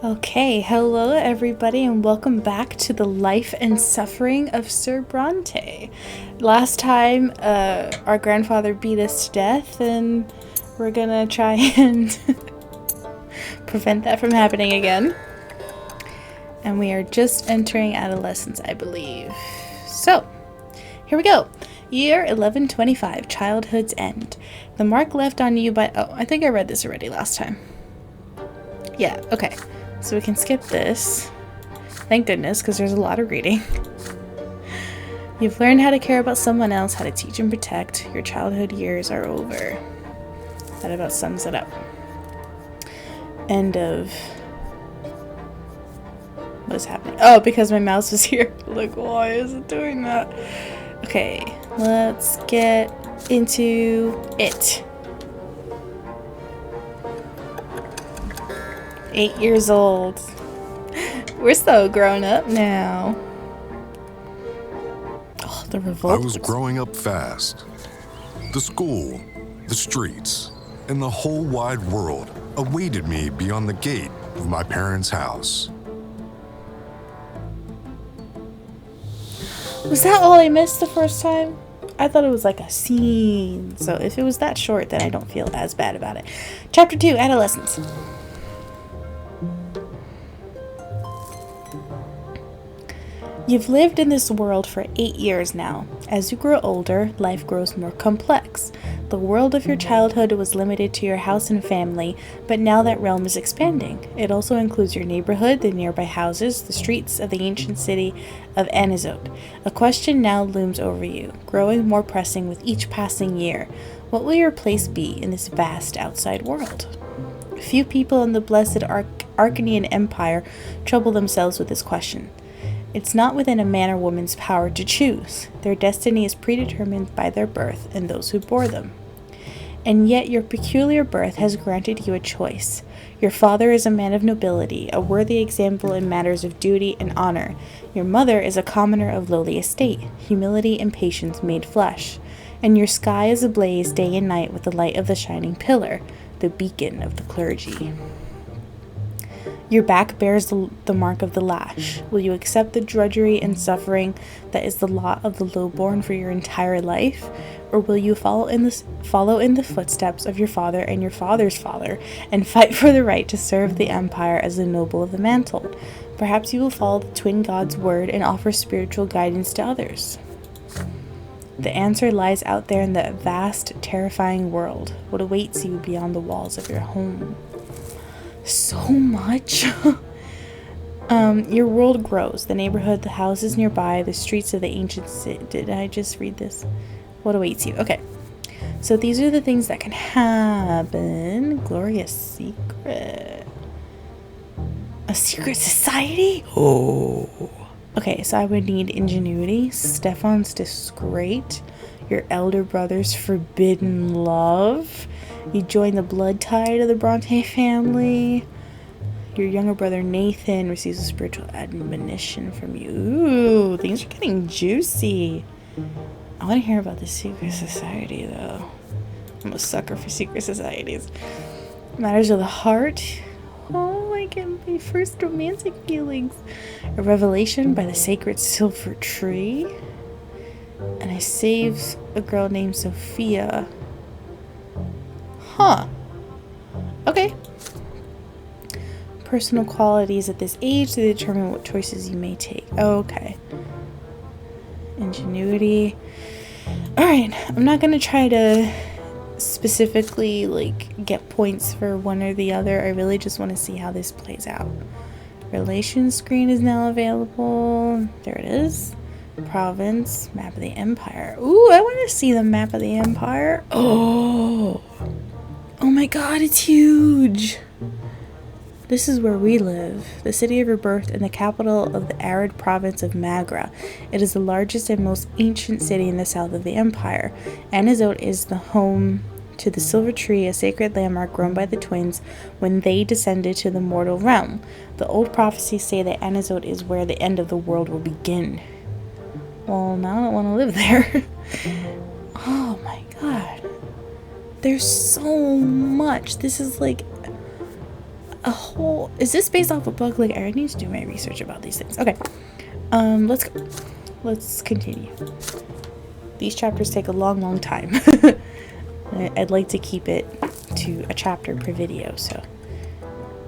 Okay, hello everybody, and welcome back to the life and suffering of Sir Brante. Last time, our grandfather beat us to death, and we're gonna try and prevent that from happening again. And we are just entering adolescence, I believe. So, here we go. Year 1125, childhood's end. The mark left on you by... Oh, I think I read this already last time. Yeah, okay. So we can skip this. Thank goodness, because there's a lot of reading. You've learned how to care about someone else, how to teach and protect. Your childhood years are over. That about sums it up. End of... What is happening? Oh, because my mouse is here. Look, why is it doing that? Okay, let's get into it. 8 years old. We're so grown up now. Oh, the revolt. I was growing up fast. The school, the streets, and the whole wide world awaited me beyond the gate of my parents' house. Was that all I missed the first time? I thought it was like a scene. So if it was that short, then I don't feel as bad about it. Chapter 2, Adolescence. You've lived in this world for 8 years now. As you grow older, life grows more complex. The world of your childhood was limited to your house and family, but now that realm is expanding. It also includes your neighborhood, the nearby houses, the streets of the ancient city of Anizote. A question now looms over you, growing more pressing with each passing year. What will your place be in this vast outside world? Few people in the blessed Arcanian Empire trouble themselves with this question. It's not within a man or woman's power to choose. Their destiny is predetermined by their birth and those who bore them. And yet your peculiar birth has granted you a choice. Your father is a man of nobility, a worthy example in matters of duty and honor. Your mother is a commoner of lowly estate, humility and patience made flesh. And your sky is ablaze day and night with the light of the shining pillar, the beacon of the clergy. Your back bears the mark of the lash. Will you accept the drudgery and suffering that is the lot of the lowborn for your entire life? Or will you follow in the footsteps of your father and your father's father, and fight for the right to serve the empire as the noble of the mantle? Perhaps you will follow the twin god's word and offer spiritual guidance to others. The answer lies out there in the vast, terrifying world. What awaits you beyond the walls of your home? So much. Your world grows. The neighborhood, the houses nearby, the streets of the ancient city. Did I just read this? What awaits you? Okay. So these are the things that can happen. Glorious secret. A secret society? Oh. Okay, so I would need ingenuity. Stefan's discreet. Your elder brother's forbidden love. You join the blood tie to the Brante family. Your younger brother Nathan receives a spiritual admonition from you. Ooh, things are getting juicy. I want to hear about the secret society, though. I'm a sucker for secret societies. Matters of the heart. Oh, I get my first romantic feelings. A revelation by the sacred silver tree. And I saved a girl named Sophia. Huh. Okay. Personal qualities at this age to determine what choices you may take. Okay. Ingenuity. Alright, I'm not gonna try to specifically, get points for one or the other. I really just want to see how this plays out. Relations screen is now available. There it is. Province. Map of the Empire. Ooh, I want to see the map of the Empire. Oh my god, it's huge! This is where we live, the city of your birth and the capital of the arid province of Magra. It is the largest and most ancient city in the south of the empire. Anizote is the home to the silver tree, a sacred landmark grown by the twins when they descended to the mortal realm. The old prophecies say that Anizote is where the end of the world will begin. Well, now I don't want to live there. Oh my god. There's so much. This is like... a whole... Is this based off a book? Like, I need to do my research about these things. Okay. Let's go. Let's continue. These chapters take a long time. I'd like to keep it to a chapter per video, so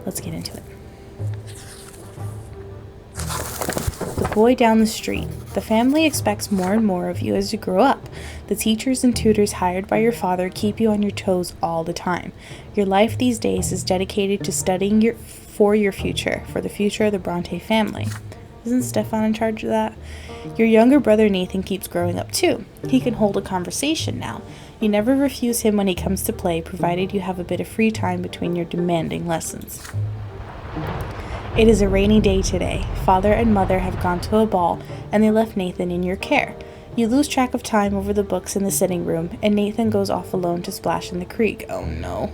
let's get into it. The boy down the street. The family expects more and more of you as you grow up. The teachers and tutors hired by your father keep you on your toes all the time. Your life these days is dedicated to studying for your future, for the future of the Brante family. Isn't Stefan in charge of that? Your younger brother Nathan keeps growing up too. He can hold a conversation now. You never refuse him when he comes to play, provided you have a bit of free time between your demanding lessons. It is a rainy day today. Father and mother have gone to a ball, and they left Nathan in your care. You lose track of time over the books in the sitting room, and Nathan goes off alone to splash in the creek. Oh no.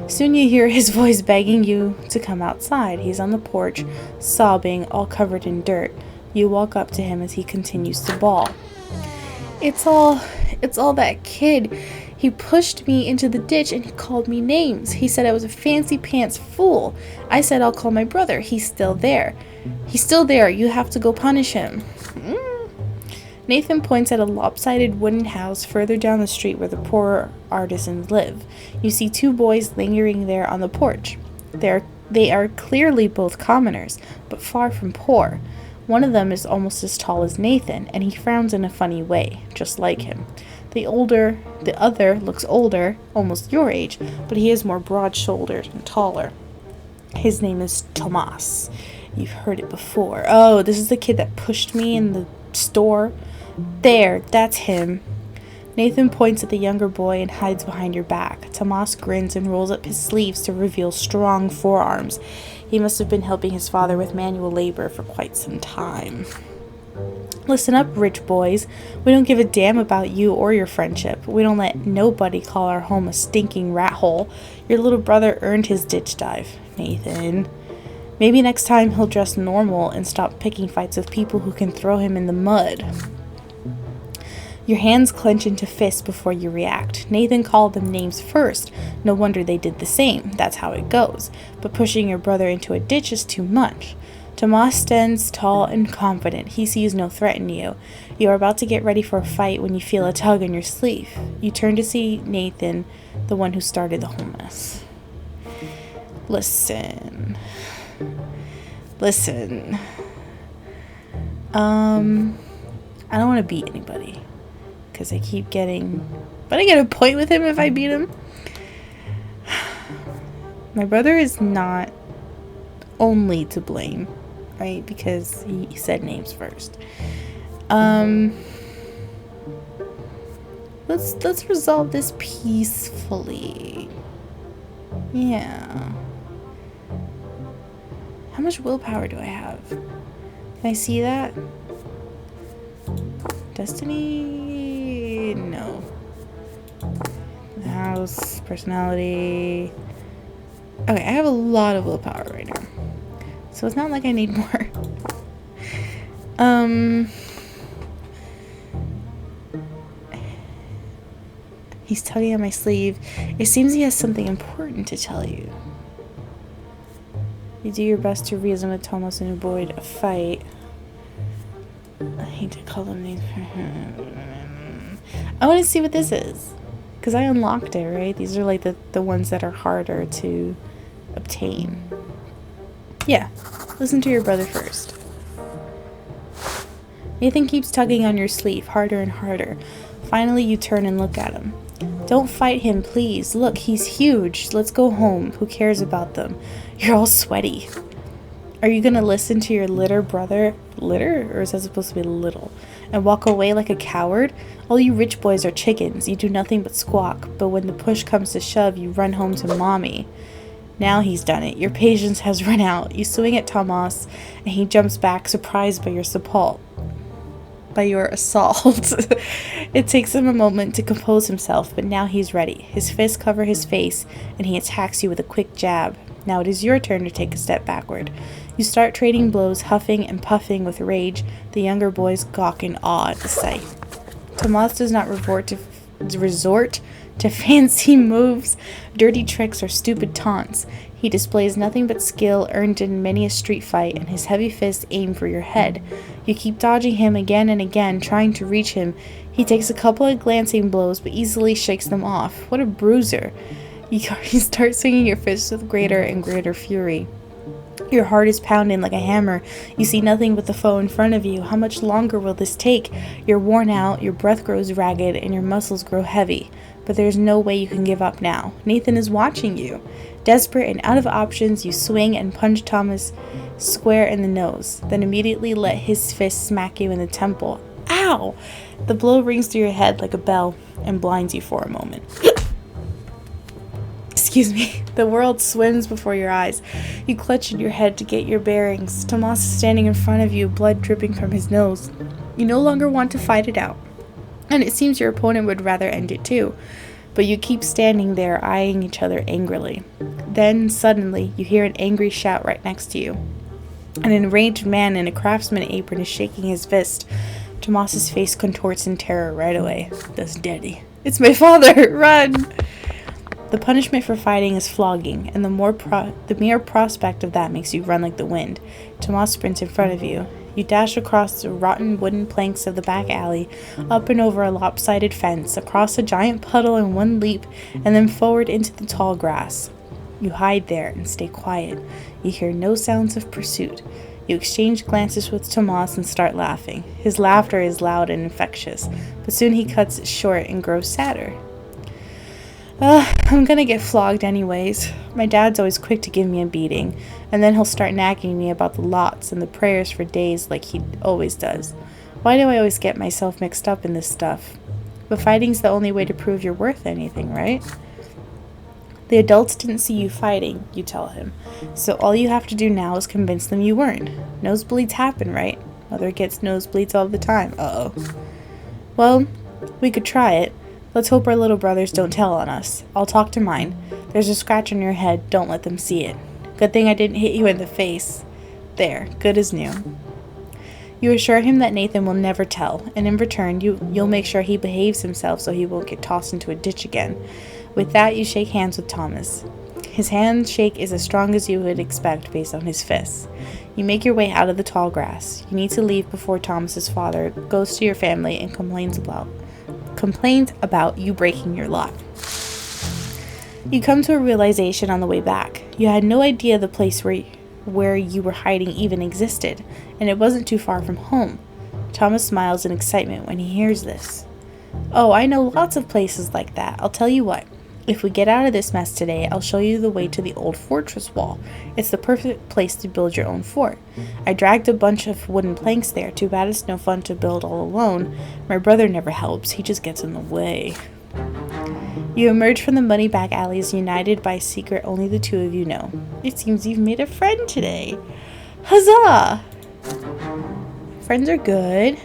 Soon you hear his voice begging you to come outside. He's on the porch, sobbing, all covered in dirt. You walk up to him as he continues to bawl. It's all that kid. He pushed me into the ditch and he called me names. He said I was a fancy pants fool. I said I'll call my brother. He's still there. You have to go punish him. Nathan points at a lopsided wooden house further down the street where the poorer artisans live. You see two boys lingering there on the porch. They are clearly both commoners, but far from poor. One of them is almost as tall as Nathan, and he frowns in a funny way, just like him. The other looks older, almost your age, but he is more broad-shouldered and taller. His name is Tomas. You've heard it before. Oh, this is the kid that pushed me in the store. There, that's him. Nathan points at the younger boy and hides behind your back. Tomas grins and rolls up his sleeves to reveal strong forearms. He must have been helping his father with manual labor for quite some time. Listen up, rich boys. We don't give a damn about you or your friendship. We don't let nobody call our home a stinking rat hole. Your little brother earned his ditch dive, Nathan. Maybe next time he'll dress normal and stop picking fights with people who can throw him in the mud. Your hands clench into fists before you react. Nathan called them names first. No wonder they did the same. That's how it goes. But pushing your brother into a ditch is too much. Tomas stands tall and confident. He sees no threat in you. You are about to get ready for a fight when you feel a tug on your sleeve. You turn to see Nathan, the one who started the whole mess. Listen. I don't want to beat anybody. Because I keep getting... But I get a point with him if I beat him. My brother is not only to blame, right? Because he said names first. Let's resolve this peacefully. Yeah. How much willpower do I have? Can I see that? Destiny? No. House, personality. Okay, I have a lot of willpower right now. So it's not like I need more. He's tugging on my sleeve. It seems he has something important to tell you. You do your best to reason with Thomas and avoid a fight. I hate to call them names. I want to see what this is. Because I unlocked it, right? These are like the ones that are harder to obtain. Yeah. Listen to your brother first. Nathan keeps tugging on your sleeve, harder and harder. Finally, you turn and look at him. Don't fight him, please. Look, he's huge. Let's go home. Who cares about them? You're all sweaty. Are you going to listen to your litter brother? Litter? Or is that supposed to be little? And walk away like a coward? All you rich boys are chickens. You do nothing but squawk. But when the push comes to shove, you run home to mommy. Now he's done it. Your patience has run out. You swing at Tomas, and he jumps back, surprised by your assault. It takes him a moment to compose himself, but now he's ready. His fists cover his face, and he attacks you with a quick jab. Now it is your turn to take a step backward. You start trading blows, huffing and puffing with rage. The younger boys gawk in awe at the sight. Tomas does not resort to resort to fancy moves, dirty tricks, or stupid taunts. He displays nothing but skill earned in many a street fight, and his heavy fists aim for your head. You keep dodging him again and again, trying to reach him. He takes a couple of glancing blows, but easily shakes them off. What a bruiser. You start swinging your fists with greater and greater fury. Your heart is pounding like a hammer. You see nothing but the foe in front of you. How much longer will this take? You're worn out, your breath grows ragged, and your muscles grow heavy. But there's no way you can give up now. Nathan is watching you. Desperate and out of options, you swing and punch Thomas square in the nose, then immediately let his fist smack you in the temple. Ow! The blow rings through your head like a bell and blinds you for a moment. Excuse me. The world swims before your eyes. You clutch at your head to get your bearings. Tomas is standing in front of you, blood dripping from his nose. You no longer want to fight it out, and it seems your opponent would rather end it too. But you keep standing there, eyeing each other angrily. Then, suddenly, you hear an angry shout right next to you. An enraged man in a craftsman apron is shaking his fist. Tomas's face contorts in terror right away. That's Daddy. It's my father! Run! The punishment for fighting is flogging, and the mere prospect of that makes you run like the wind. Tomas sprints in front of you. You dash across the rotten wooden planks of the back alley, up and over a lopsided fence, across a giant puddle in one leap, and then forward into the tall grass. You hide there and stay quiet. You hear no sounds of pursuit. You exchange glances with Tomas and start laughing. His laughter is loud and infectious, but soon he cuts it short and grows sadder. I'm gonna get flogged anyways. My dad's always quick to give me a beating, and then he'll start nagging me about the lots and the prayers for days like he always does. Why do I always get myself mixed up in this stuff? But fighting's the only way to prove you're worth anything, right? The adults didn't see you fighting, you tell him, so all you have to do now is convince them you weren't. Nosebleeds happen, right? Mother gets nosebleeds all the time. Uh-oh. Well, we could try it. Let's hope our little brothers don't tell on us. I'll talk to mine. There's a scratch on your head. Don't let them see it. Good thing I didn't hit you in the face. There, good as new. You assure him that Nathan will never tell, and in return, you'll make sure he behaves himself so he won't get tossed into a ditch again. With that, you shake hands with Thomas. His handshake is as strong as you would expect based on his fists. You make your way out of the tall grass. You need to leave before Thomas's father goes to your family and complains about you breaking your lock. You come to a realization on the way back. You had no idea the place where you were hiding even existed, and it wasn't too far from home. Thomas smiles in excitement when he hears this. Oh, I know lots of places like that. I'll tell you what. If we get out of this mess today, I'll show you the way to the old fortress wall. It's the perfect place to build your own fort. I dragged a bunch of wooden planks there. Too bad it's no fun to build all alone. My brother never helps. He just gets in the way. You emerge from the muddy back alleys, united by a secret only the two of you know. It seems you've made a friend today. Huzzah! Friends are good.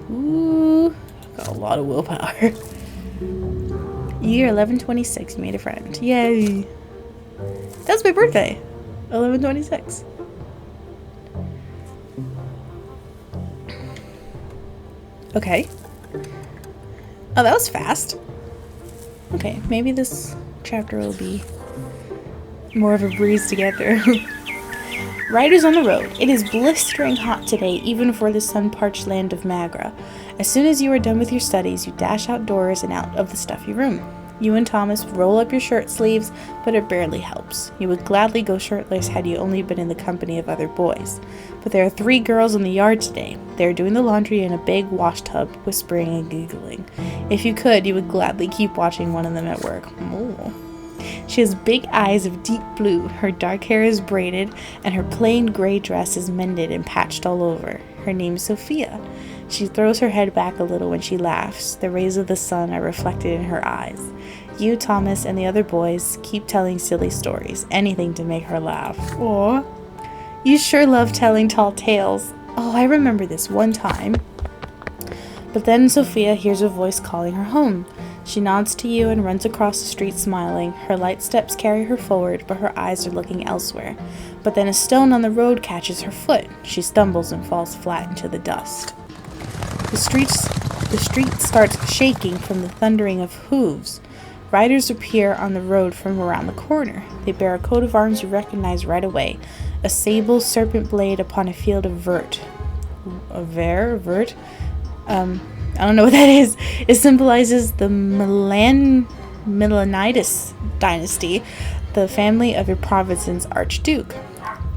Ooh, got a lot of willpower. Year 1126, you made a friend. Yay! That's my birthday. 1126. Okay. Oh, that was fast. Okay, maybe this chapter will be more of a breeze to get through. Riders on the road. It is blistering hot today, even for the sun-parched land of Magra. As soon as you are done with your studies, you dash outdoors and out of the stuffy room. You and Thomas roll up your shirt sleeves, but it barely helps. You would gladly go shirtless had you only been in the company of other boys. But there are 3 girls in the yard today. They are doing the laundry in a big wash tub, whispering and giggling. If you could, you would gladly keep watching one of them at work. Oh. She has big eyes of deep blue, her dark hair is braided, and her plain gray dress is mended and patched all over. Her name is Sophia. She throws her head back a little when she laughs. The rays of the sun are reflected in her eyes. You, Thomas, and the other boys keep telling silly stories, anything to make her laugh. Aw. You sure love telling tall tales. Oh, I remember this one time. But then Sophia hears a voice calling her home. She nods to you and runs across the street smiling. Her light steps carry her forward, but her eyes are looking elsewhere. But then a stone on the road catches her foot. She stumbles and falls flat into the dust. The The street starts shaking from the thundering of hooves. Riders appear on the road from around the corner. They bear a coat of arms you recognize right away. A sable serpent blade upon a field of vert. Vert? I don't know what that is. It symbolizes the Milanitis dynasty, the family of your province's archduke.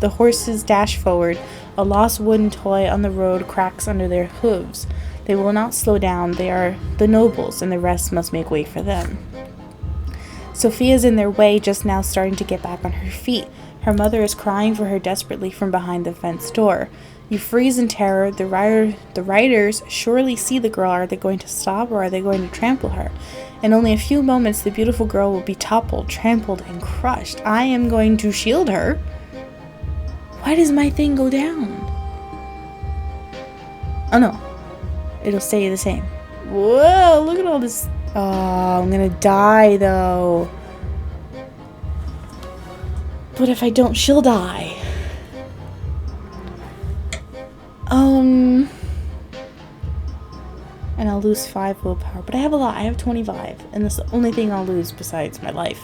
The horses dash forward. A lost wooden toy on the road cracks under their hooves. They will not slow down. They are the nobles, and the rest must make way for them. Sophia's in their way, just now starting to get back on her feet. Her mother is crying for her desperately from behind the fence door. You freeze in terror. The riders surely see the girl. Are they going to stop, or are they going to trample her? In only a few moments, the beautiful girl will be toppled, trampled, and crushed. I am going to shield her. Why does my thing go down? Oh no. It'll stay the same. Whoa, look at all this. Oh, I'm gonna die though. But if I don't, she'll die. And I'll lose 5 willpower. But I have a lot. I have 25. And that's the only thing I'll lose besides my life.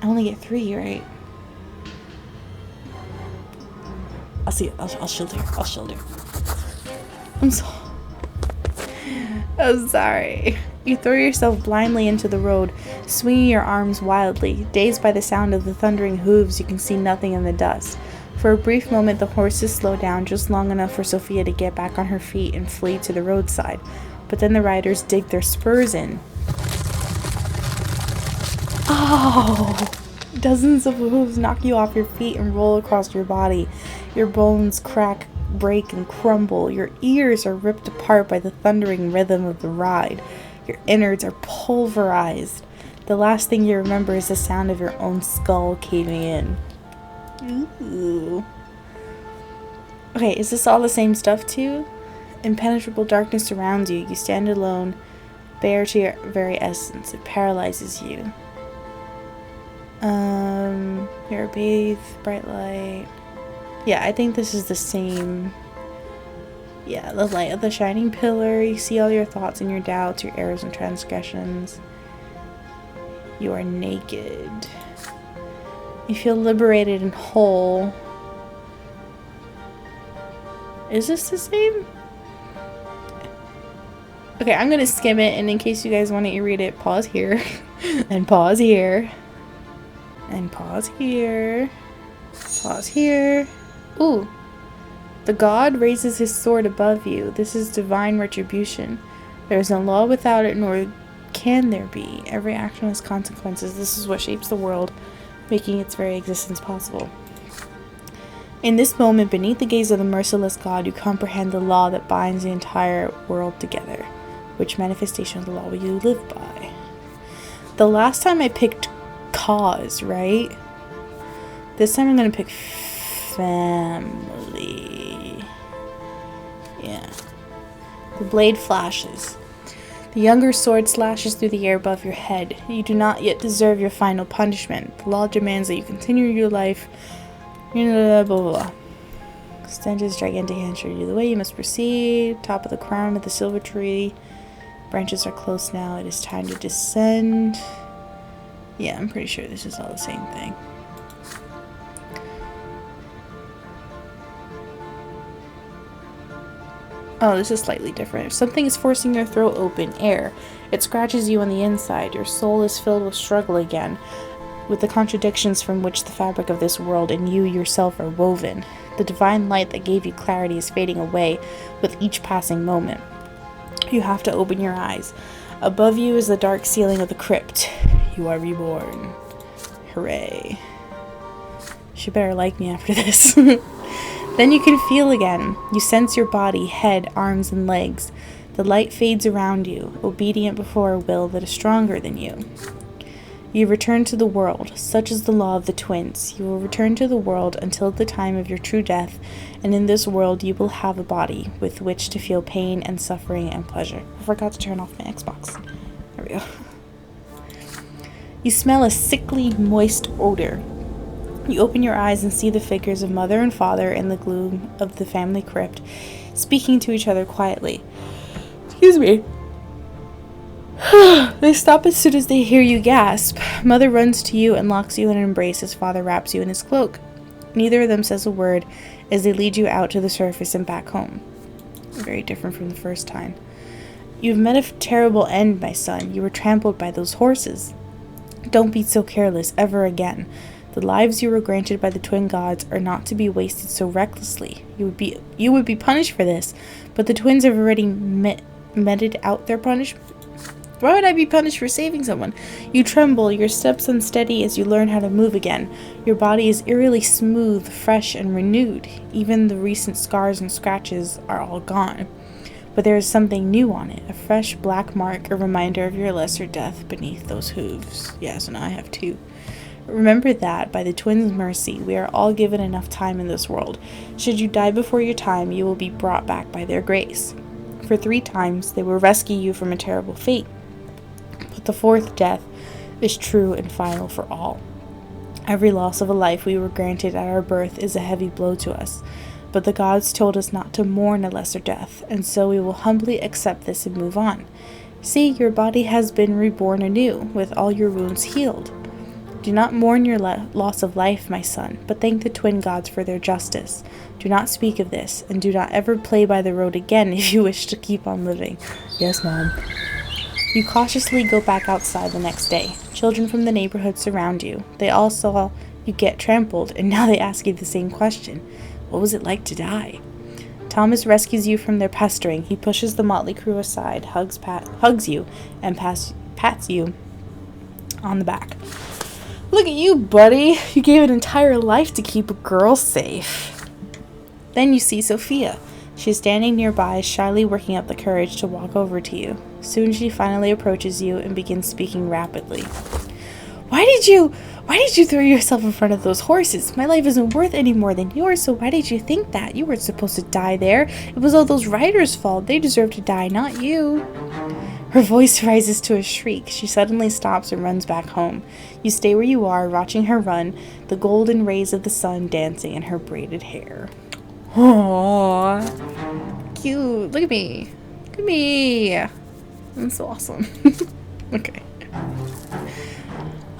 I only get 3, right? I'll see. I'll shield her. I'll shield her. I'm sorry. You throw yourself blindly into the road, swinging your arms wildly. Dazed by the sound of the thundering hooves, you can see nothing in the dust. For a brief moment, the horses slow down just long enough for Sophia to get back on her feet and flee to the roadside. But then the riders dig their spurs in. Oh! Dozens of hooves knock you off your feet and roll across your body. Your bones crack, break, and crumble. Your ears are ripped apart by the thundering rhythm of the ride. Your innards are pulverized. The last thing you remember is the sound of your own skull caving in. Ooh. Okay, is this all the same stuff too? Impenetrable darkness surrounds you. You stand alone, bare to your very essence. It paralyzes you. You're bathed, bright light. Yeah, I think this is the same. Yeah, the light of the shining pillar. You see all your thoughts and your doubts, your errors and transgressions. You are naked. You feel liberated and whole. Is this the same? Okay, I'm gonna skim it, and in case you guys want to read it, pause here. And pause here. And pause here. Pause here. Ooh. The god raises his sword above you. This is divine retribution. There is no law without it, nor can there be. Every action has consequences. This is what shapes the world, making its very existence possible. In this moment, beneath the gaze of the merciless god, you comprehend the law that binds the entire world together. Which manifestation of the law will you live by? The last time I picked cause, right? This time I'm going to pick family. Yeah. The blade flashes. The younger sword slashes through the air above your head. You do not yet deserve your final punishment. The law demands that you continue your life. Blah, blah, blah. Extend his gigantic hand show you the way you must proceed. Top of the crown of the silver tree. Branches are close now. It is time to descend. Yeah, I'm pretty sure this is all the same thing. Oh, this is slightly different. Something is forcing your throat open. Air. It scratches you on the inside. Your soul is filled with struggle again, with the contradictions from which the fabric of this world and you yourself are woven. The divine light that gave you clarity is fading away with each passing moment. You have to open your eyes. Above you is the dark ceiling of the crypt. You are reborn. Hooray. She better like me after this. Then you can feel again. You sense your body, head, arms, and legs. The light fades around you, obedient before a will that is stronger than you. You return to the world. Such is the law of the twins. You will return to the world until the time of your true death, and in this world you will have a body with which to feel pain and suffering and pleasure. I forgot to turn off my Xbox. There we go. You smell a sickly, moist odor. You open your eyes and see the figures of mother and father in the gloom of the family crypt, speaking to each other quietly. Excuse me. They stop as soon as they hear you gasp. Mother runs to you and locks you in an embrace as father wraps you in his cloak. Neither of them says a word as they lead you out to the surface and back home. Very different from the first time. You've met a terrible end, my son. You were trampled by those horses. Don't be so careless ever again. The lives you were granted by the twin gods are not to be wasted so recklessly. You would be punished for this, but the twins have already meted out their punishment. Why would I be punished for saving someone? You tremble, your steps unsteady as you learn how to move again. Your body is eerily smooth, fresh, and renewed. Even the recent scars and scratches are all gone. But there is something new on it, a fresh black mark, a reminder of your lesser death beneath those hooves. Yes, and I have too. Remember that, by the twins' mercy, we are all given enough time in this world. Should you die before your time, you will be brought back by their grace. For 3 times, they will rescue you from a terrible fate. But the 4th death is true and final for all. Every loss of a life we were granted at our birth is a heavy blow to us. But the gods told us not to mourn a lesser death, and so we will humbly accept this and move on. See, your body has been reborn anew, with all your wounds healed. Do not mourn your loss of life, my son, but thank the twin gods for their justice. Do not speak of this, and do not ever play by the road again if you wish to keep on living. Yes, Mom. You cautiously go back outside the next day. Children from the neighborhood surround you. They all saw you get trampled, and now they ask you the same question. What was it like to die? Thomas rescues you from their pestering. He pushes the motley crew aside, hugs you, and pats you on the back. Look at you, buddy. You gave an entire life to keep a girl safe. Then you see Sophia. She's standing nearby, shyly working up the courage to walk over to you. Soon she finally approaches you and begins speaking rapidly. Why did you throw yourself in front of those horses? My life isn't worth any more than yours, so why did you think that? You weren't supposed to die there. It was all those riders' fault. They deserve to die, not you. Her voice rises to a shriek. She suddenly stops and runs back home. You stay where you are, watching her run, the golden rays of the sun dancing in her braided hair. Aww. Cute. Look at me. Look at me. I'm so awesome. Okay.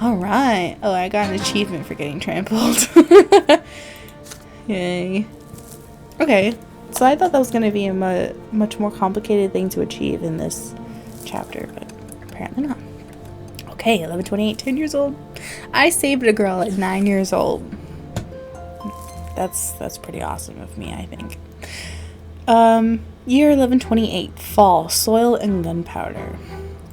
Alright. Oh, I got an achievement for getting trampled. Yay. Okay. So I thought that was going to be a much more complicated thing to achieve in this chapter, but apparently not. Okay, 11/28, 10 years old. I saved a girl at 9 years old. That's pretty awesome of me, I think. Year 11/28, fall, soil, and gunpowder.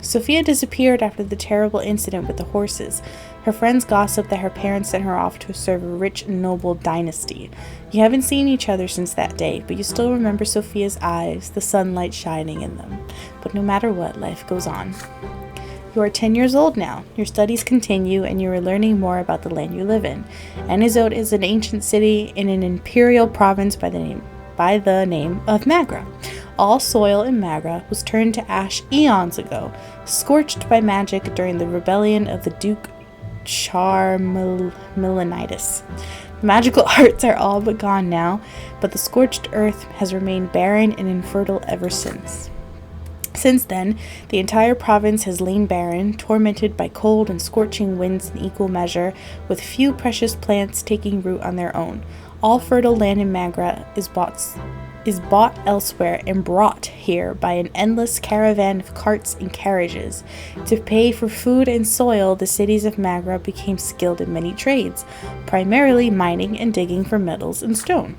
Sophia disappeared after the terrible incident with the horses. Her friends gossip that her parents sent her off to serve a rich and noble dynasty. You haven't seen each other since that day, but you still remember Sophia's eyes, the sunlight shining in them. But no matter what, life goes on. You are 10 years old now. Your studies continue, and you are learning more about the land you live in. Anizote is an ancient city in an imperial province by the name of Magra. All soil in Magra was turned to ash eons ago, scorched by magic during the rebellion of the Duke Charmilonitis. The magical arts are all but gone now, but the scorched earth has remained barren and infertile ever since. Since then, the entire province has lain barren, tormented by cold and scorching winds in equal measure, with few precious plants taking root on their own. All fertile land in Magra is bought elsewhere and brought here by an endless caravan of carts and carriages. To pay for food and soil, the cities of Magra became skilled in many trades, primarily mining and digging for metals and stone.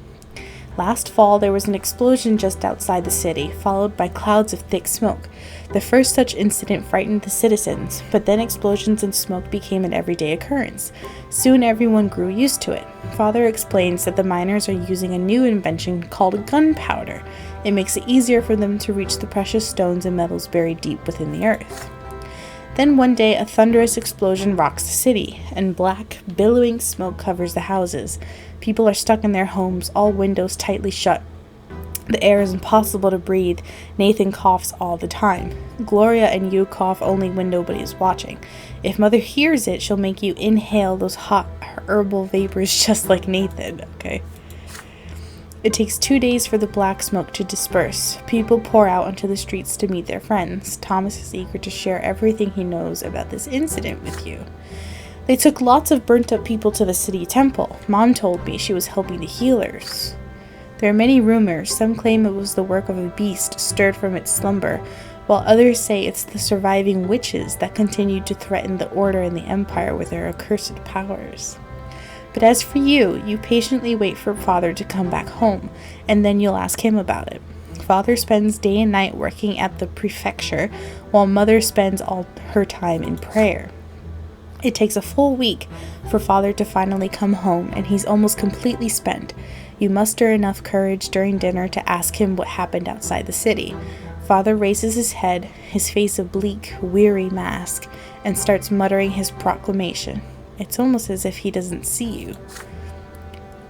Last fall, there was an explosion just outside the city, followed by clouds of thick smoke. The first such incident frightened the citizens, but then explosions and smoke became an everyday occurrence. Soon everyone grew used to it. Father explains that the miners are using a new invention called gunpowder. It makes it easier for them to reach the precious stones and metals buried deep within the earth. Then one day a thunderous explosion rocks the city, and black, billowing smoke covers the houses. People are stuck in their homes, all windows tightly shut. The air is impossible to breathe. Nathan coughs all the time. Gloria and you cough only when nobody is watching. If Mother hears it, she'll make you inhale those hot herbal vapors just like Nathan, okay? It takes 2 days for the black smoke to disperse. People pour out onto the streets to meet their friends. Thomas is eager to share everything he knows about this incident with you. They took lots of burnt-up people to the city temple. Mom told me she was helping the healers. There are many rumors. Some claim it was the work of a beast stirred from its slumber, while others say it's the surviving witches that continued to threaten the order and the empire with their accursed powers. But as for you, you patiently wait for Father to come back home, and then you'll ask him about it. Father spends day and night working at the prefecture, while Mother spends all her time in prayer. It takes a full week for Father to finally come home, and he's almost completely spent. You muster enough courage during dinner to ask him what happened outside the city. Father raises his head, his face a bleak, weary mask, and starts muttering his proclamation. It's almost as if he doesn't see you.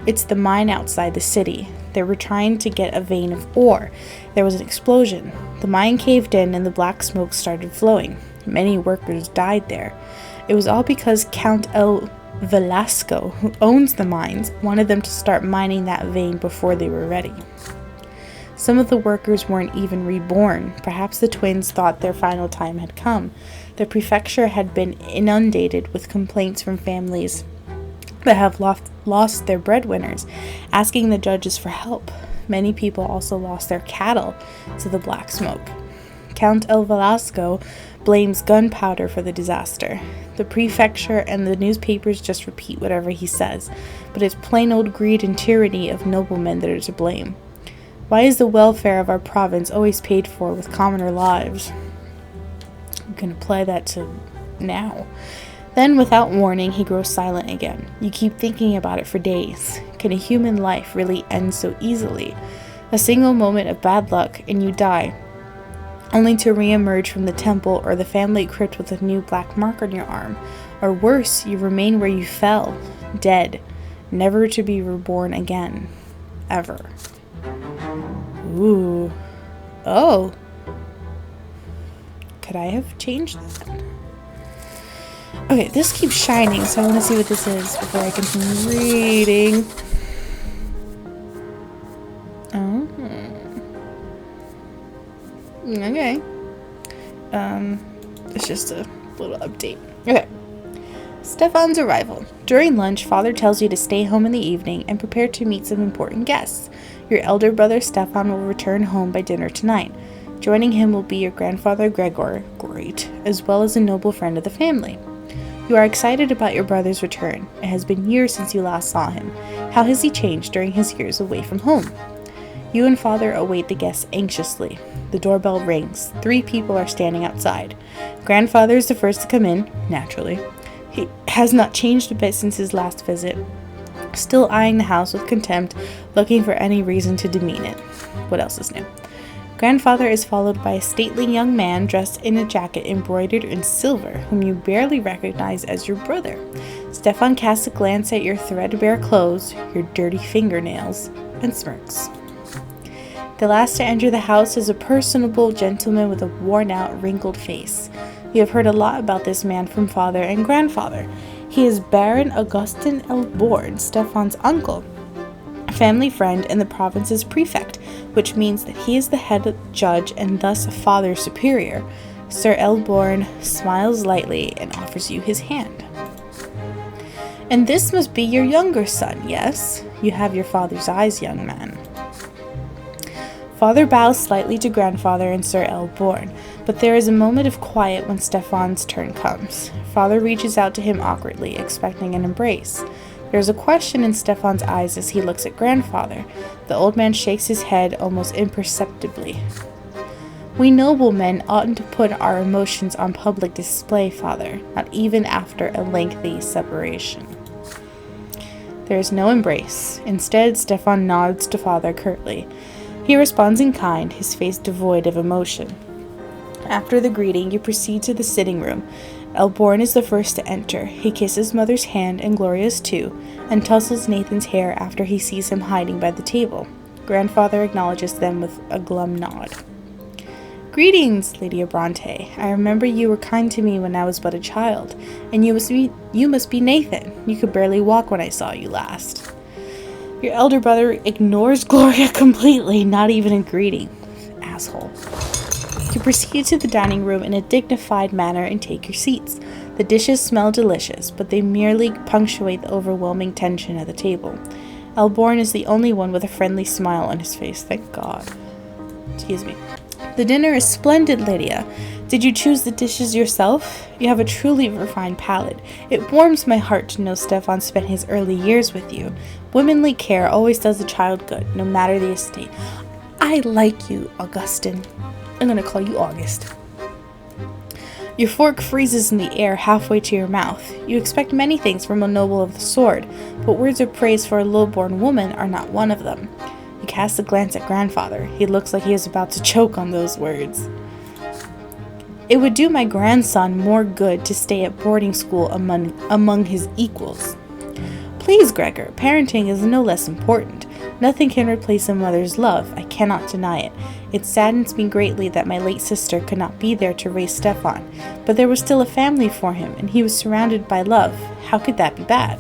It's the mine outside the city. They were trying to get a vein of ore. There was an explosion. The mine caved in and the black smoke started flowing. Many workers died there. It was all because Count Velasco, who owns the mines, wanted them to start mining that vein before they were ready. Some of the workers weren't even reborn. Perhaps the twins thought their final time had come. The prefecture had been inundated with complaints from families that have lost their breadwinners, asking the judges for help. Many people also lost their cattle to the black smoke. Count Velasco blames gunpowder for the disaster. The prefecture and the newspapers just repeat whatever he says, but it's plain old greed and tyranny of noblemen that are to blame. Why is the welfare of our province always paid for with commoner lives? You can apply that to now. Then, without warning, he grows silent again. You keep thinking about it for days. Can a human life really end so easily? A single moment of bad luck and you die, only to re-emerge from the temple or the family crypt with a new black mark on your arm. Or worse, you remain where you fell, dead, never to be reborn again. Ever. Ooh. Oh. Could I have changed that? Okay, this keeps shining, so I want to see what this is before I continue reading. Oh. Okay. It's just a little update. Okay. Stefan's arrival. During lunch, Father tells you to stay home in the evening and prepare to meet some important guests. Your elder brother Stefan will return home by dinner tonight. Joining him will be your grandfather Gregor, great, as well as a noble friend of the family. You are excited about your brother's return. It has been years since you last saw him. How has he changed during his years away from home? You and Father await the guests anxiously. The doorbell rings. 3 people are standing outside. Grandfather is the first to come in, naturally. He has not changed a bit since his last visit, still eyeing the house with contempt, looking for any reason to demean it. What else is new? Grandfather is followed by a stately young man dressed in a jacket embroidered in silver, whom you barely recognize as your brother. Stefan casts a glance at your threadbare clothes, your dirty fingernails, and smirks. The last to enter the house is a personable gentleman with a worn-out, wrinkled face. You have heard a lot about this man from Father and Grandfather. He is Baron Augustin Elborn, Stefan's uncle, a family friend and the province's prefect, which means that he is the head judge and thus a father superior. Sir Elborn smiles lightly and offers you his hand. And this must be your younger son, yes? You have your father's eyes, young man. Father bows slightly to Grandfather and Sir Elborn, but there is a moment of quiet when Stefan's turn comes. Father reaches out to him awkwardly, expecting an embrace. There is a question in Stefan's eyes as he looks at Grandfather. The old man shakes his head almost imperceptibly. We noblemen oughtn't to put our emotions on public display, Father, not even after a lengthy separation. There is no embrace. Instead, Stefan nods to Father curtly. He responds in kind, his face devoid of emotion. After the greeting, you proceed to the sitting room. Elborn is the first to enter. He kisses Mother's hand and Gloria's too, and tussles Nathan's hair after he sees him hiding by the table. Grandfather acknowledges them with a glum nod. Greetings, Lady Brante. I remember you were kind to me when I was but a child, and you must be Nathan. You could barely walk when I saw you last. Your elder brother ignores Gloria completely, not even a greeting. Asshole. You proceed to the dining room in a dignified manner and take your seats. The dishes smell delicious, but they merely punctuate the overwhelming tension at the table. Elborn is the only one with a friendly smile on his face, thank God. Excuse me. The dinner is splendid, Lydia. Did you choose the dishes yourself? You have a truly refined palate. It warms my heart to know Stefan spent his early years with you. Womanly care always does a child good, no matter the estate. I like you, Augustine. I'm gonna call you August. Your fork freezes in the air halfway to your mouth. You expect many things from a noble of the sword, but words of praise for a low-born woman are not one of them. You cast a glance at Grandfather. He looks like he is about to choke on those words. It would do my grandson more good to stay at boarding school among his equals. Please, Gregor, parenting is no less important. Nothing can replace a mother's love. I cannot deny it. It saddens me greatly that my late sister could not be there to raise Stefan, but there was still a family for him, and he was surrounded by love. How could that be bad?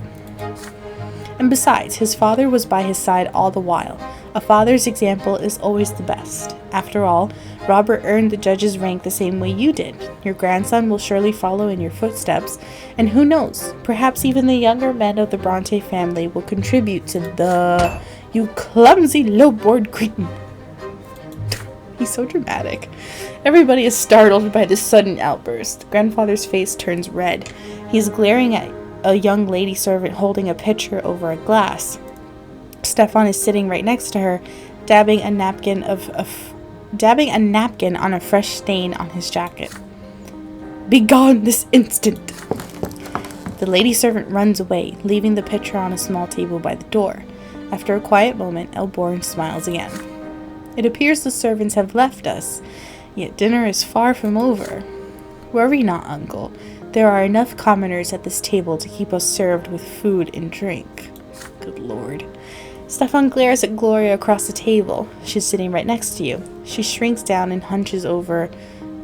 And besides, his father was by his side all the while. A father's example is always the best. After all, Robert earned the judge's rank the same way you did. Your grandson will surely follow in your footsteps, and who knows, perhaps even the younger men of the Brante family will contribute to the... You clumsy, low-born cretin. He's so dramatic. Everybody is startled by this sudden outburst. Grandfather's face turns red. He's glaring at a young lady servant holding a pitcher over a glass. Stefan is sitting right next to her, dabbing a napkin on a fresh stain on his jacket. Begone this instant! The lady servant runs away, leaving the pitcher on a small table by the door. After a quiet moment, Elborn smiles again. It appears the servants have left us, yet dinner is far from over. Worry not, uncle. There are enough commoners at this table to keep us served with food and drink. Good lord. Stefan glares at Gloria across the table. She's sitting right next to you. She shrinks down and hunches over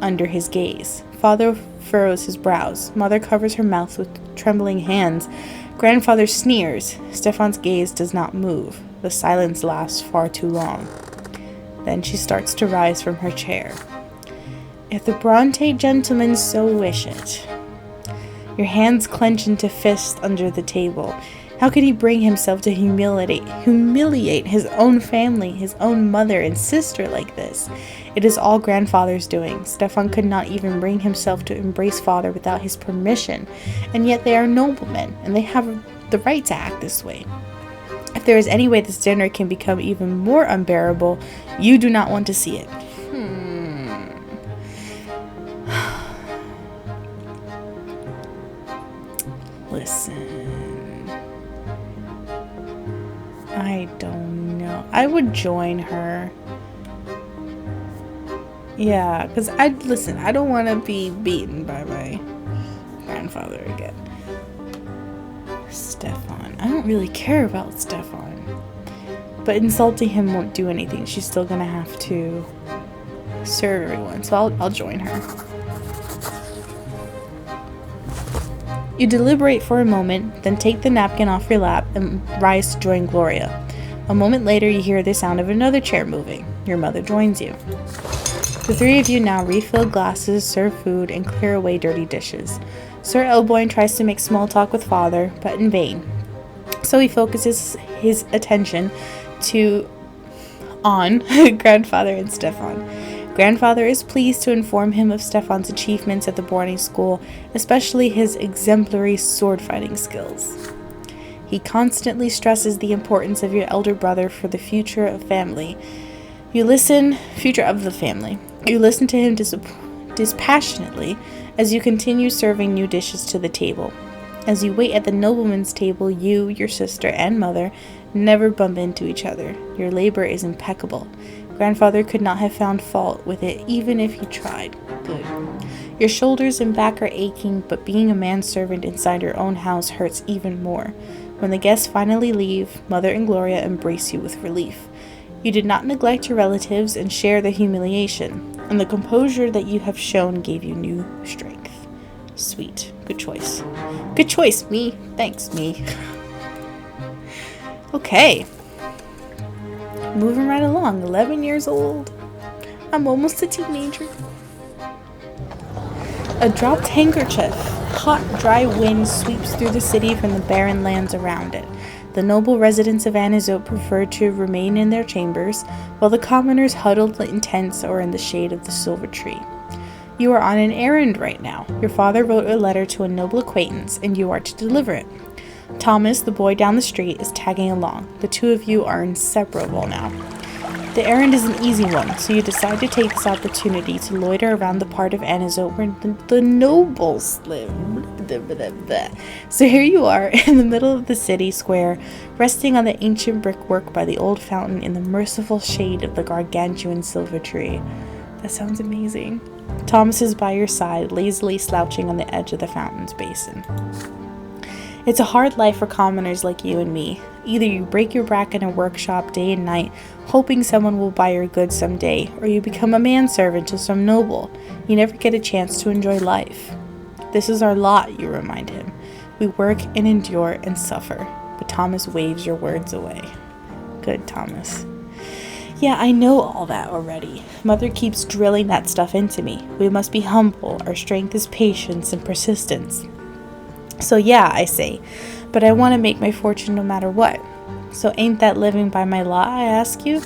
under his gaze. Father furrows his brows. Mother covers her mouth with trembling hands. Grandfather sneers. Stefan's gaze does not move. The silence lasts far too long. Then she starts to rise from her chair. If the Brante gentleman so wish it. Your hands clench into fists under the table. How could he bring himself to humiliate his own family, his own mother and sister like this? It is all Grandfather's doing. Stefan could not even bring himself to embrace Father without his permission, and yet they are noblemen, and they have the right to act this way. If there is any way this dinner can become even more unbearable, you do not want to see it. Listen. I don't know. I would join her. Yeah, because I don't want to be beaten by my grandfather again. Stefan. I don't really care about Stefan. But insulting him won't do anything. She's still going to have to serve everyone. So I'll join her. You deliberate for a moment, then take the napkin off your lap and rise to join Gloria. A moment later, you hear the sound of another chair moving. Your mother joins you. The three of you now refill glasses, serve food, and clear away dirty dishes. Sir Elboyne tries to make small talk with Father, but in vain. So he focuses his attention on Grandfather and Stefan. Grandfather is pleased to inform him of Stefan's achievements at the boarding school, especially his exemplary sword-fighting skills. He constantly stresses the importance of your elder brother for the future of the family. You listen to him dispassionately as you continue serving new dishes to the table. As you wait at the nobleman's table, you, your sister, and mother never bump into each other. Your labor is impeccable. Grandfather could not have found fault with it even if he tried. Good. Your shoulders and back are aching, but being a manservant inside your own house hurts even more. When the guests finally leave, Mother and Gloria embrace you with relief. You did not neglect your relatives and share their humiliation, and the composure that you have shown gave you new strength. Sweet. Good choice. Good choice, me. Thanks, me. Okay. Moving right along. 11 years old. I'm almost a teenager. A dropped handkerchief. Hot, dry wind sweeps through the city from the barren lands around it. The noble residents of Anizote preferred to remain in their chambers, while the commoners huddled in tents or in the shade of the silver tree. You are on an errand right now. Your father wrote a letter to a noble acquaintance, and you are to deliver it. Thomas, the boy down the street, is tagging along. The two of you are inseparable now. The errand is an easy one, so you decide to take this opportunity to loiter around the part of Anizote where the nobles live. So here you are, in the middle of the city square, resting on the ancient brickwork by the old fountain in the merciful shade of the gargantuan silver tree. That sounds amazing. Thomas is by your side, lazily slouching on the edge of the fountain's basin. It's a hard life for commoners like you and me. Either you break your back in a workshop day and night, hoping someone will buy your goods someday, or you become a manservant to some noble. You never get a chance to enjoy life. This is our lot, you remind him. We work and endure and suffer. But Thomas waves your words away. Good, Thomas. Yeah, I know all that already. Mother keeps drilling that stuff into me. We must be humble. Our strength is patience and persistence. So yeah, I say, but I want to make my fortune no matter what. So ain't that living by my lot, I ask you?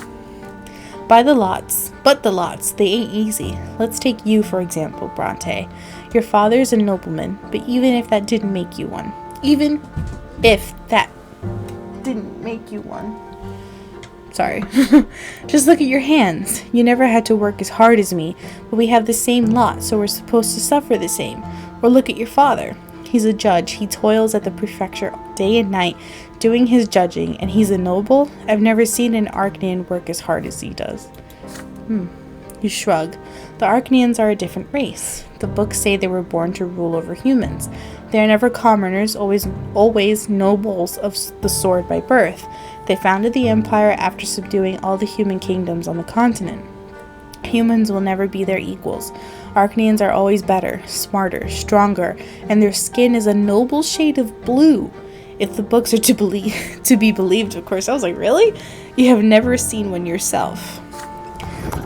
By the lots, but the lots, they ain't easy. Let's take you, for example, Brante. Your father's a nobleman, but even if that didn't make you one. Sorry. Just look at your hands. You never had to work as hard as me, but we have the same lot, so we're supposed to suffer the same. Or look at your father. He's a judge. He toils at the prefecture day and night, doing his judging, and he's a noble? I've never seen an Arcanian work as hard as he does. You shrug. The Arcanians are a different race. The books say they were born to rule over humans. They are never commoners, always nobles of the sword by birth. They founded the empire after subduing all the human kingdoms on the continent. Humans will never be their equals. Arcanians are always better, smarter, stronger, and their skin is a noble shade of blue. If the books are to be believed, of course. I was like, really? You have never seen one yourself.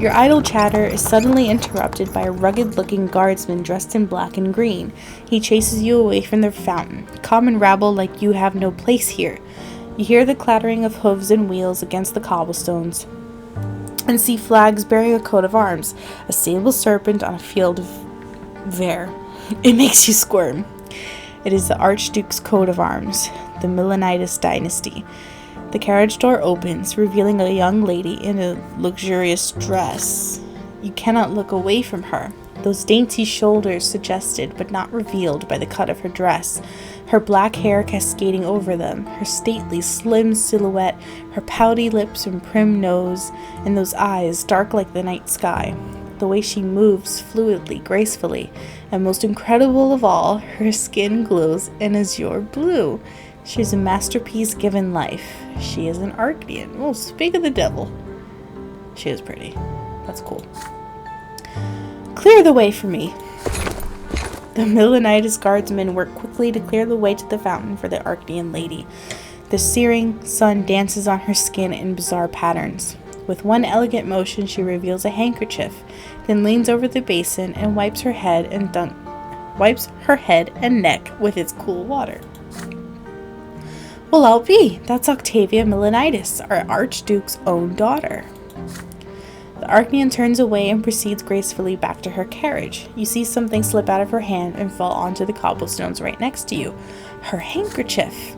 Your idle chatter is suddenly interrupted by a rugged-looking guardsman dressed in black and green. He chases you away from the fountain. Common rabble like you have no place here. You hear the clattering of hooves and wheels against the cobblestones, and see flags bearing a coat of arms, a sable serpent on a field of vair. It makes you squirm. It is the Archduke's coat of arms, the Milanitis dynasty. The carriage door opens, revealing a young lady in a luxurious dress. You cannot look away from her. Those dainty shoulders suggested, but not revealed by the cut of her dress, her black hair cascading over them, her stately, slim silhouette, her pouty lips and prim nose, and those eyes, dark like the night sky. The way she moves fluidly, gracefully, and most incredible of all, her skin glows an azure blue. She is a masterpiece given life. She is an Arcanian. Oh, speak of the devil. She is pretty. That's cool. Clear the way for me. The Milanitis guardsmen work quickly to clear the way to the fountain for the Arcanian lady. The searing sun dances on her skin in bizarre patterns. With one elegant motion, she reveals a handkerchief, then leans over the basin and wipes her head and neck with its cool water. Well, I'll be. That's Octavia Milanitis, our Archduke's own daughter. The Arcanian turns away and proceeds gracefully back to her carriage. You see something slip out of her hand and fall onto the cobblestones right next to you. Her handkerchief.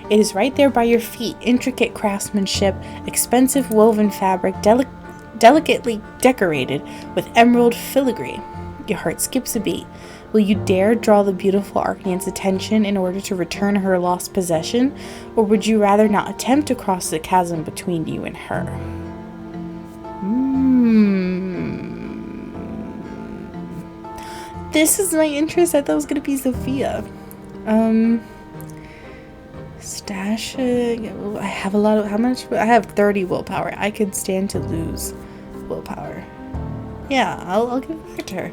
It is right there by your feet. Intricate craftsmanship, expensive woven fabric, delicately decorated with emerald filigree. Your heart skips a beat. Will you dare draw the beautiful Arcanian's attention in order to return her lost possession? Or would you rather not attempt to cross the chasm between you and her? This is my interest. I thought it was going to be Sophia. Stashing. I have a lot of... How much? I have 30 willpower. I could stand to lose willpower. Yeah, I'll give it back to her.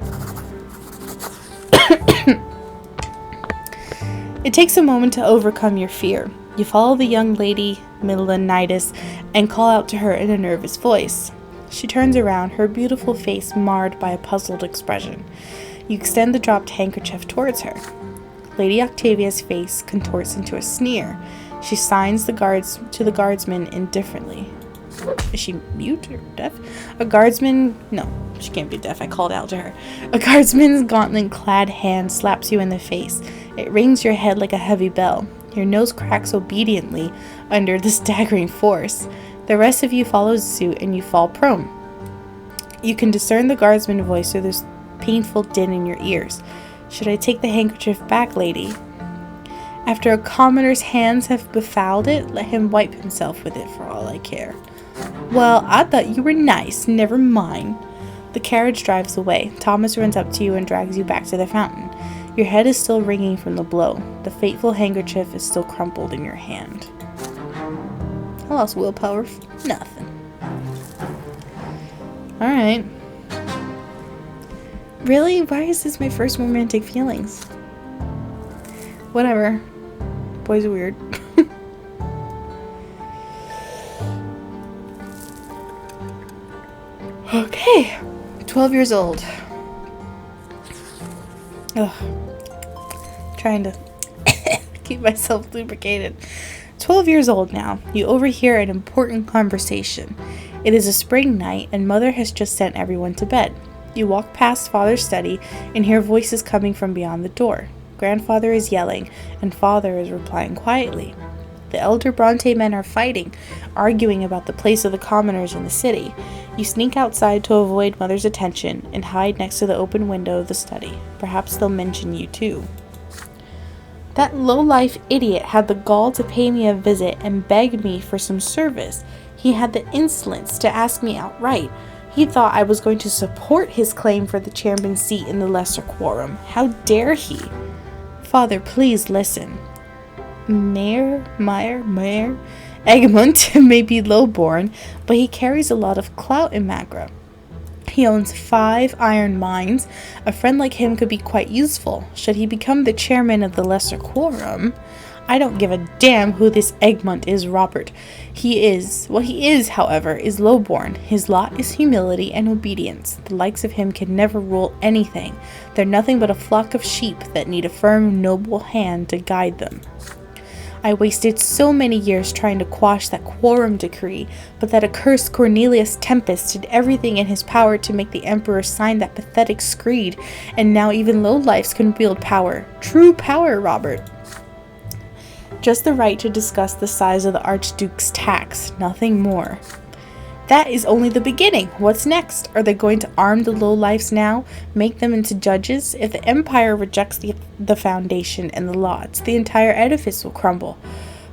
It takes a moment to overcome your fear. You follow the young lady, Milanitis, and call out to her in a nervous voice. She turns around, her beautiful face marred by a puzzled expression. You extend the dropped handkerchief towards her. Lady Octavia's face contorts into a sneer. She signs to the guardsman indifferently. Is she mute or deaf? A guardsman... No, she can't be deaf. I called out to her. A guardsman's gauntlet-clad hand slaps you in the face. It rings your head like a heavy bell. Your nose cracks obediently under the staggering force. The rest of you follows suit and you fall prone. You can discern the guardsman's voice through this painful din in your ears. Should I take the handkerchief back, lady? After a commoner's hands have befouled it, let him wipe himself with it for all I care. Well, I thought you were nice. Never mind. The carriage drives away. Thomas runs up to you and drags you back to the fountain. Your head is still ringing from the blow. The fateful handkerchief is still crumpled in your hand. I lost willpower for nothing. Alright. Really? Why is this my first romantic feelings? Whatever. Boys are weird. Okay. 12 years old. Ugh. Trying to keep myself lubricated. 12 years old now. You overhear an important conversation. It is a spring night and Mother has just sent everyone to bed. You walk past Father's study and hear voices coming from beyond the door. Grandfather is yelling and Father is replying quietly. The elder Brante men are fighting, arguing about the place of the commoners in the city. You sneak outside to avoid Mother's attention and hide next to the open window of the study. Perhaps they'll mention you too. That low-life idiot had the gall to pay me a visit and beg me for some service. He had the insolence to ask me outright. He thought I was going to support his claim for the chairman's seat in the lesser quorum. How dare he? Father, please listen. Mayor, Egmont may be lowborn, but he carries a lot of clout in Magra. He owns 5 iron mines. A friend like him could be quite useful. Should he become the chairman of the lesser quorum? I don't give a damn who this Egmont is, Robert. He is, however, is lowborn. His lot is humility and obedience. The likes of him can never rule anything. They're nothing but a flock of sheep that need a firm, noble hand to guide them. I wasted so many years trying to quash that quorum decree, but that accursed Cornelius Tempest did everything in his power to make the emperor sign that pathetic screed, and now even lowlifes can wield power. True power, Robert. Just the right to discuss the size of the Archduke's tax, nothing more. That is only the beginning. What's next? Are they going to arm the lowlifes now? Make them into judges? If the empire rejects the foundation and the lots, the entire edifice will crumble.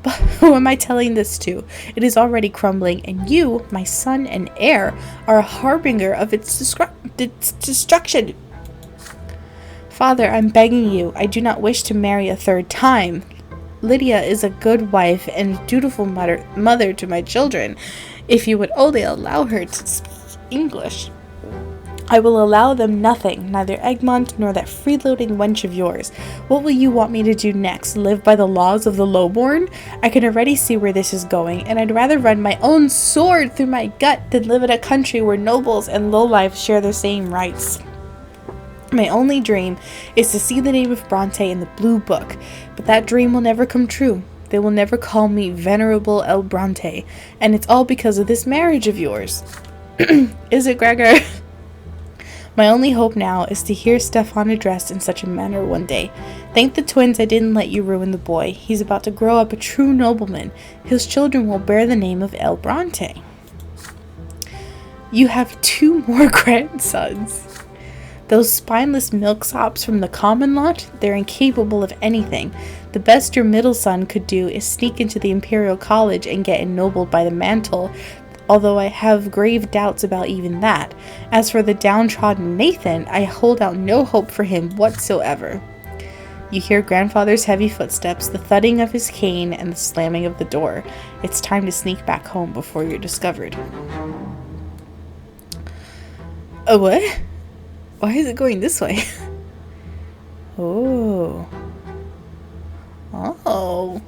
But who am I telling this to? It is already crumbling, and you, my son and heir, are a harbinger of its destruction. Father, I'm begging you. I do not wish to marry a 3rd time. Lydia is a good wife and dutiful mother to my children. If you would only allow her to speak English. I will allow them nothing, neither Egmont nor that freeloading wench of yours. What will you want me to do next? Live by the laws of the lowborn? I can already see where this is going, and I'd rather run my own sword through my gut than live in a country where nobles and lowlifes share the same rights. My only dream is to see the name of Brante in the blue book, but that dream will never come true. They will never call me Venerable El Brante, and it's all because of this marriage of yours. Is it, Gregor? My only hope now is to hear Stefan addressed in such a manner one day. Thank the twins I didn't let you ruin the boy. He's about to grow up a true nobleman. His children will bear the name of El Brante. You have 2 more grandsons. Those spineless milksops from the common lot, they're incapable of anything. The best your middle son could do is sneak into the Imperial College and get ennobled by the mantle, although I have grave doubts about even that. As for the downtrodden Nathan, I hold out no hope for him whatsoever. You hear grandfather's heavy footsteps, the thudding of his cane, and the slamming of the door. It's time to sneak back home before you're discovered. Oh, what? Why is it going this way? Oh. Oh.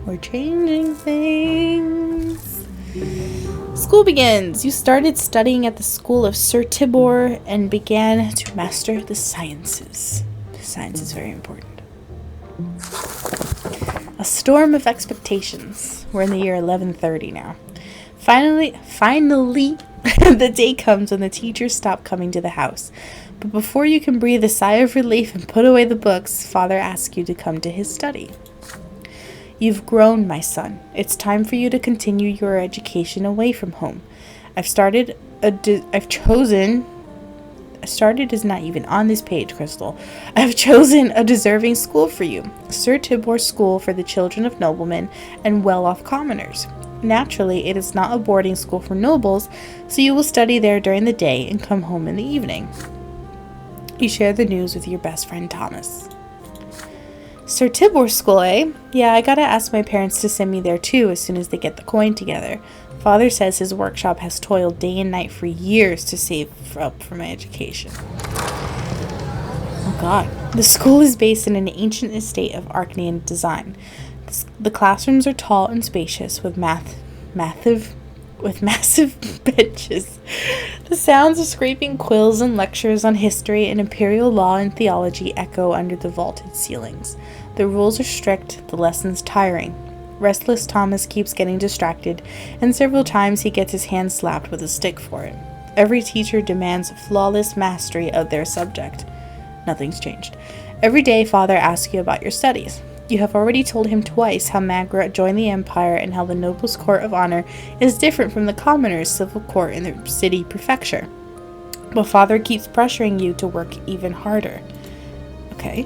We're changing things. School begins. You started studying at the school of Sir Tibor and began to master the sciences. Science is very important. A storm of expectations. We're in the year 1130 now. Finally, the day comes when the teachers stop coming to the house. But before you can breathe a sigh of relief and put away the books, Father asks you to come to his study. You've grown, my son. It's time for you to continue your education away from home. Started is not even on this page, Crystal. I've chosen a deserving school for you. Sir Tibor's School for the children of noblemen and well-off commoners. Naturally, it is not a boarding school for nobles, so you will study there during the day and come home in the evening. You share the news with your best friend Thomas. Sir Tibor's School, eh? Yeah, I gotta ask my parents to send me there too as soon as they get the coin together. Father says his workshop has toiled day and night for years to save up for my education. Oh god. The school is based in an ancient estate of Arcanian design. The classrooms are tall and spacious with massive benches. The sounds of scraping quills and lectures on history and imperial law and theology echo under the vaulted ceilings. The rules are strict, the lessons tiring. Restless Thomas keeps getting distracted, and several times he gets his hand slapped with a stick for it. Every teacher demands flawless mastery of their subject. Nothing's changed. Every day, Father asks you about your studies. You have already told him twice how Magra joined the Empire and how the nobles' court of honor is different from the commoners' civil court in the city prefecture. But Father keeps pressuring you to work even harder. Okay.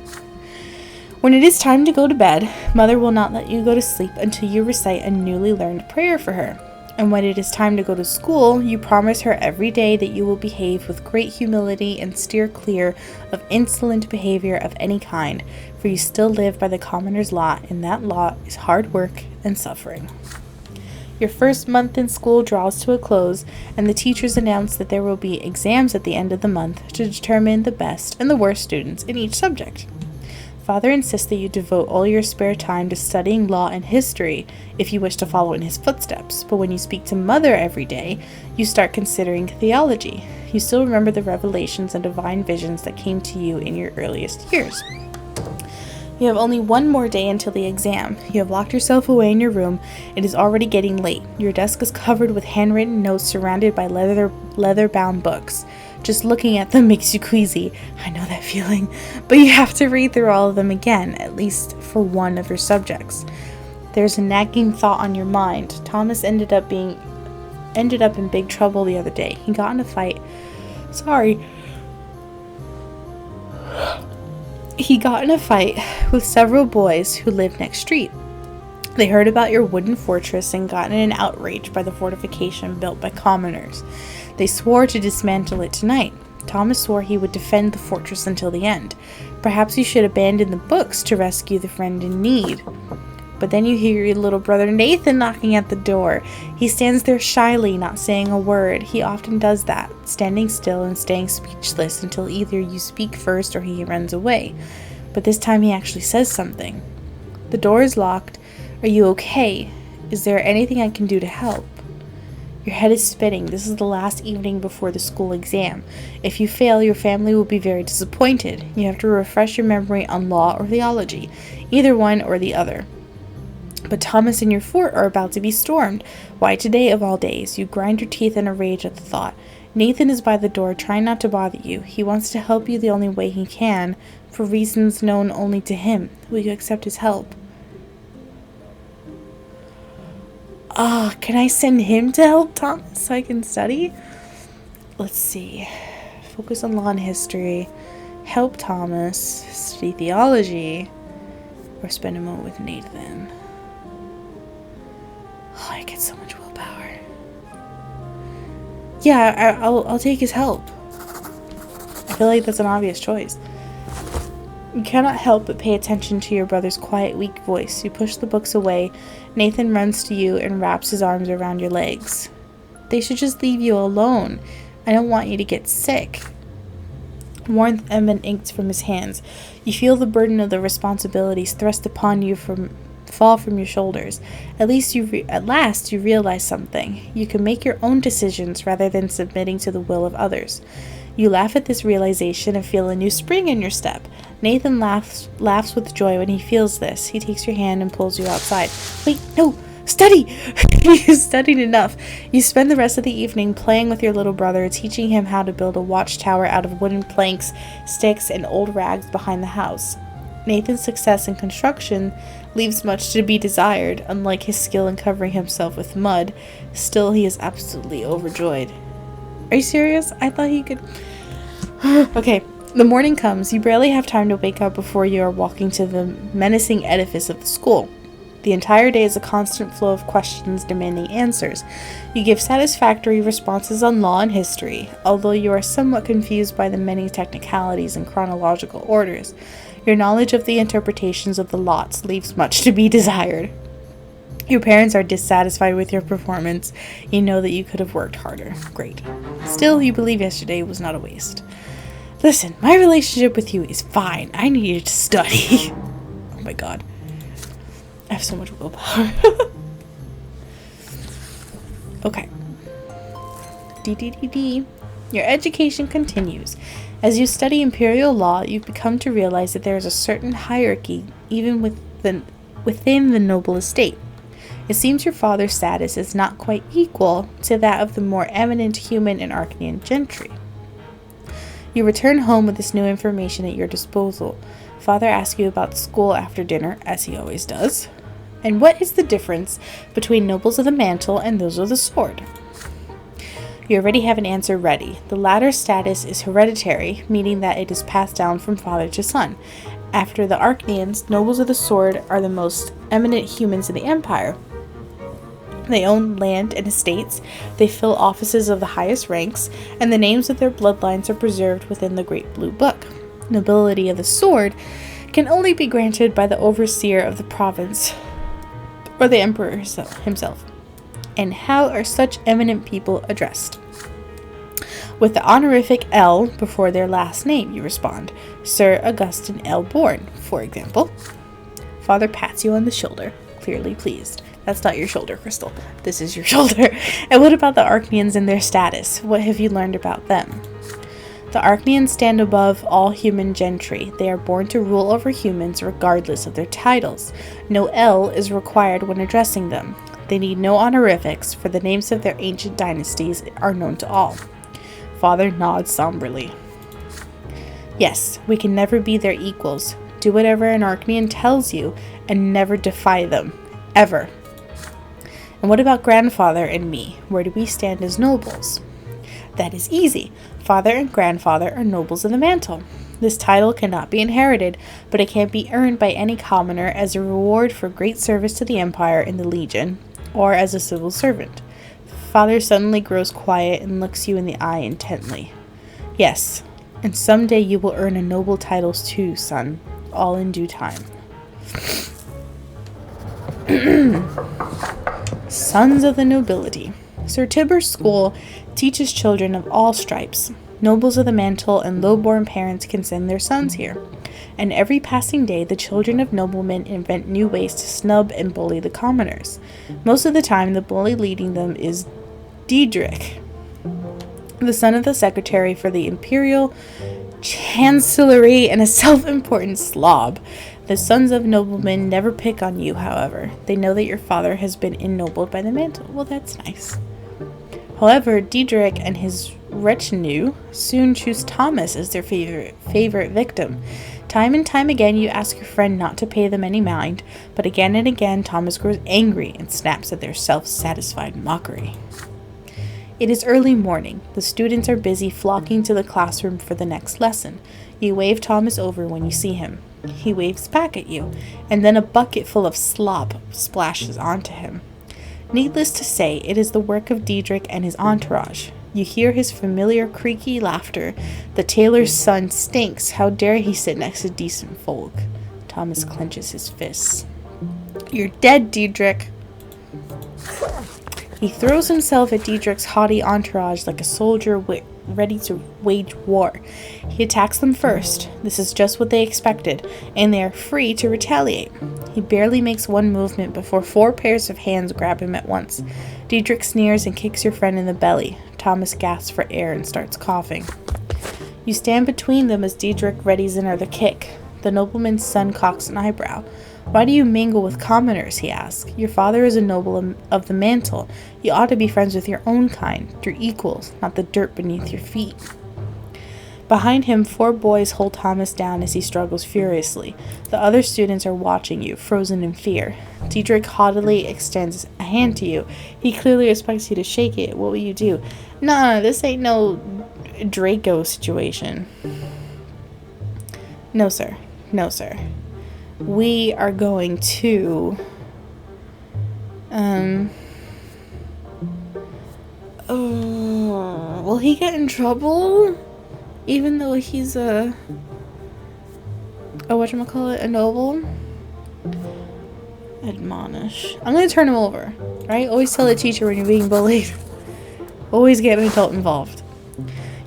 When it is time to go to bed, Mother will not let you go to sleep until you recite a newly learned prayer for her. And when it is time to go to school, you promise her every day that you will behave with great humility and steer clear of insolent behavior of any kind, for you still live by the commoner's lot, and that lot is hard work and suffering. Your first month in school draws to a close, and the teachers announce that there will be exams at the end of the month to determine the best and the worst students in each subject. Father insists that you devote all your spare time to studying law and history if you wish to follow in his footsteps, but when you speak to Mother every day, you start considering theology. You still remember the revelations and divine visions that came to you in your earliest years. You have only one more day until the exam. You have locked yourself away in your room. It is already getting late. Your desk is covered with handwritten notes surrounded by leather-bound books. Just looking at them makes you queasy. I know that feeling. But you have to read through all of them again, at least for one of your subjects. There's a nagging thought on your mind. Thomas ended up in big trouble the other day. He got in a fight. He got in a fight with several boys who lived next street. They heard about your wooden fortress and got in an outrage by the fortification built by commoners. They swore to dismantle it tonight. Thomas swore he would defend the fortress until the end. Perhaps you should abandon the books to rescue the friend in need. But then you hear your little brother Nathan knocking at the door. He stands there shyly, not saying a word. He often does that, standing still and staying speechless until either you speak first or he runs away. But this time he actually says something. The door is locked. Are you okay? Is there anything I can do to help? Your head is spinning. This is the last evening before the school exam. If you fail, your family will be very disappointed. You have to refresh your memory on law or theology, either one or the other. But Thomas and your fort are about to be stormed. Why today of all days? You grind your teeth in a rage at the thought. Nathan is by the door, trying not to bother you. He wants to help you the only way he can, for reasons known only to him. Will you accept his help? Can I send him to help Thomas so I can study? Let's see. Focus on law and history. Help Thomas. Study theology. Or spend a moment with Nathan. Oh, I get so much willpower. Yeah, I'll take his help. I feel like that's an obvious choice. You cannot help but pay attention to your brother's quiet, weak voice. You push the books away. Nathan runs to you and wraps his arms around your legs. They should just leave you alone. I don't want you to get sick. Warmth emanates from his hands. You feel the burden of the responsibilities thrust upon you fall from your shoulders. At last you realize something. You can make your own decisions rather than submitting to the will of others. You laugh at this realization and feel a new spring in your step. Nathan laughs with joy when he feels this. He takes your hand and pulls you outside. Wait, no! Study! You studied enough. You spend the rest of the evening playing with your little brother, teaching him how to build a watchtower out of wooden planks, sticks, and old rags behind the house. Nathan's success in construction leaves much to be desired. Unlike his skill in covering himself with mud, still he is absolutely overjoyed. Are you serious? I thought he could... Okay, the morning comes. You barely have time to wake up before you are walking to the menacing edifice of the school. The entire day is a constant flow of questions demanding answers. You give satisfactory responses on law and history, although you are somewhat confused by the many technicalities and chronological orders. Your knowledge of the interpretations of the lots leaves much to be desired. Your parents are dissatisfied with your performance. You know that you could have worked harder. Great. Still, you believe yesterday was not a waste. Listen, my relationship with you is fine. I need you to study. Oh my god. I have so much willpower. Okay. D. Your education continues. As you study imperial law, you've become to realize that there is a certain hierarchy even within the noble estate. It seems your father's status is not quite equal to that of the more eminent human and Arcanian gentry. You return home with this new information at your disposal. Father asks you about school after dinner, as he always does. And what is the difference between nobles of the mantle and those of the sword? You already have an answer ready. The latter status is hereditary, meaning that it is passed down from father to son. After the Arcanians, nobles of the sword are the most eminent humans in the empire. They own land and estates, they fill offices of the highest ranks, and the names of their bloodlines are preserved within the Great Blue Book. Nobility of the sword can only be granted by the overseer of the province, or the emperor himself. And how are such eminent people addressed? With the honorific L before their last name, you respond. Sir Augustin L. Bourne, for example. Father pats you on the shoulder, clearly pleased. That's not your shoulder, Crystal. This is your shoulder. And what about the Arcanians and their status? What have you learned about them? The Arcanians stand above all human gentry. They are born to rule over humans regardless of their titles. No L is required when addressing them. They need no honorifics, for the names of their ancient dynasties are known to all. Father nods somberly. Yes, we can never be their equals. Do whatever an Arcanian tells you, and never defy them. Ever. And what about grandfather and me? Where do we stand as nobles? That is easy. Father and grandfather are nobles of the mantle. This title cannot be inherited, but it can be earned by any commoner as a reward for great service to the empire in the legion, or as a civil servant. Father suddenly grows quiet and looks you in the eye intently. Yes, and someday you will earn a noble title too, son, all in due time. Sons of the Nobility. Sir Tiber's school teaches children of all stripes. Nobles of the mantle and low-born parents can send their sons here. And every passing day, the children of noblemen invent new ways to snub and bully the commoners. Most of the time, the bully leading them is Diedrich, the son of the secretary for the imperial chancellery and a self-important slob. The sons of noblemen never pick on you, however. They know that your father has been ennobled by the mantle. Well, that's nice. However, Diedrich and his retinue soon choose Thomas as their favorite victim. Time and time again, you ask your friend not to pay them any mind, but again and again, Thomas grows angry and snaps at their self-satisfied mockery. It is early morning. The students are busy flocking to the classroom for the next lesson. You wave Thomas over when you see him. He waves back at you, and then a bucket full of slop splashes onto him. Needless to say, it is the work of Diedrich and his entourage. You hear his familiar creaky laughter. The tailor's son stinks. How dare he sit next to decent folk? Thomas clenches his fists. You're dead, Diedrich. He throws himself at Diedrich's haughty entourage like a soldier ready to wage war. He attacks them first. This is just what they expected, and they are free to retaliate. He barely makes one movement before 4 pairs of hands grab him at once. Diedrich sneers and kicks your friend in the belly. Thomas gasps for air and starts coughing. You stand between them as Diedrich readies another kick. The nobleman's son cocks an eyebrow. Why do you mingle with commoners, he asks. Your father is a noble of the mantle. You ought to be friends with your own kind, your equals, not the dirt beneath your feet. Behind him, 4 boys hold Thomas down as he struggles furiously. The other students are watching you, frozen in fear. Diedrich haughtily extends a hand to you. He clearly expects you to shake it. What will you do? Nah, this ain't no Draco situation. No, sir. No, sir. We are going to will he get in trouble? Even though he's a noble? Admonish. I'm gonna turn him over. Right? Always tell the teacher when you're being bullied. Always get an adult involved.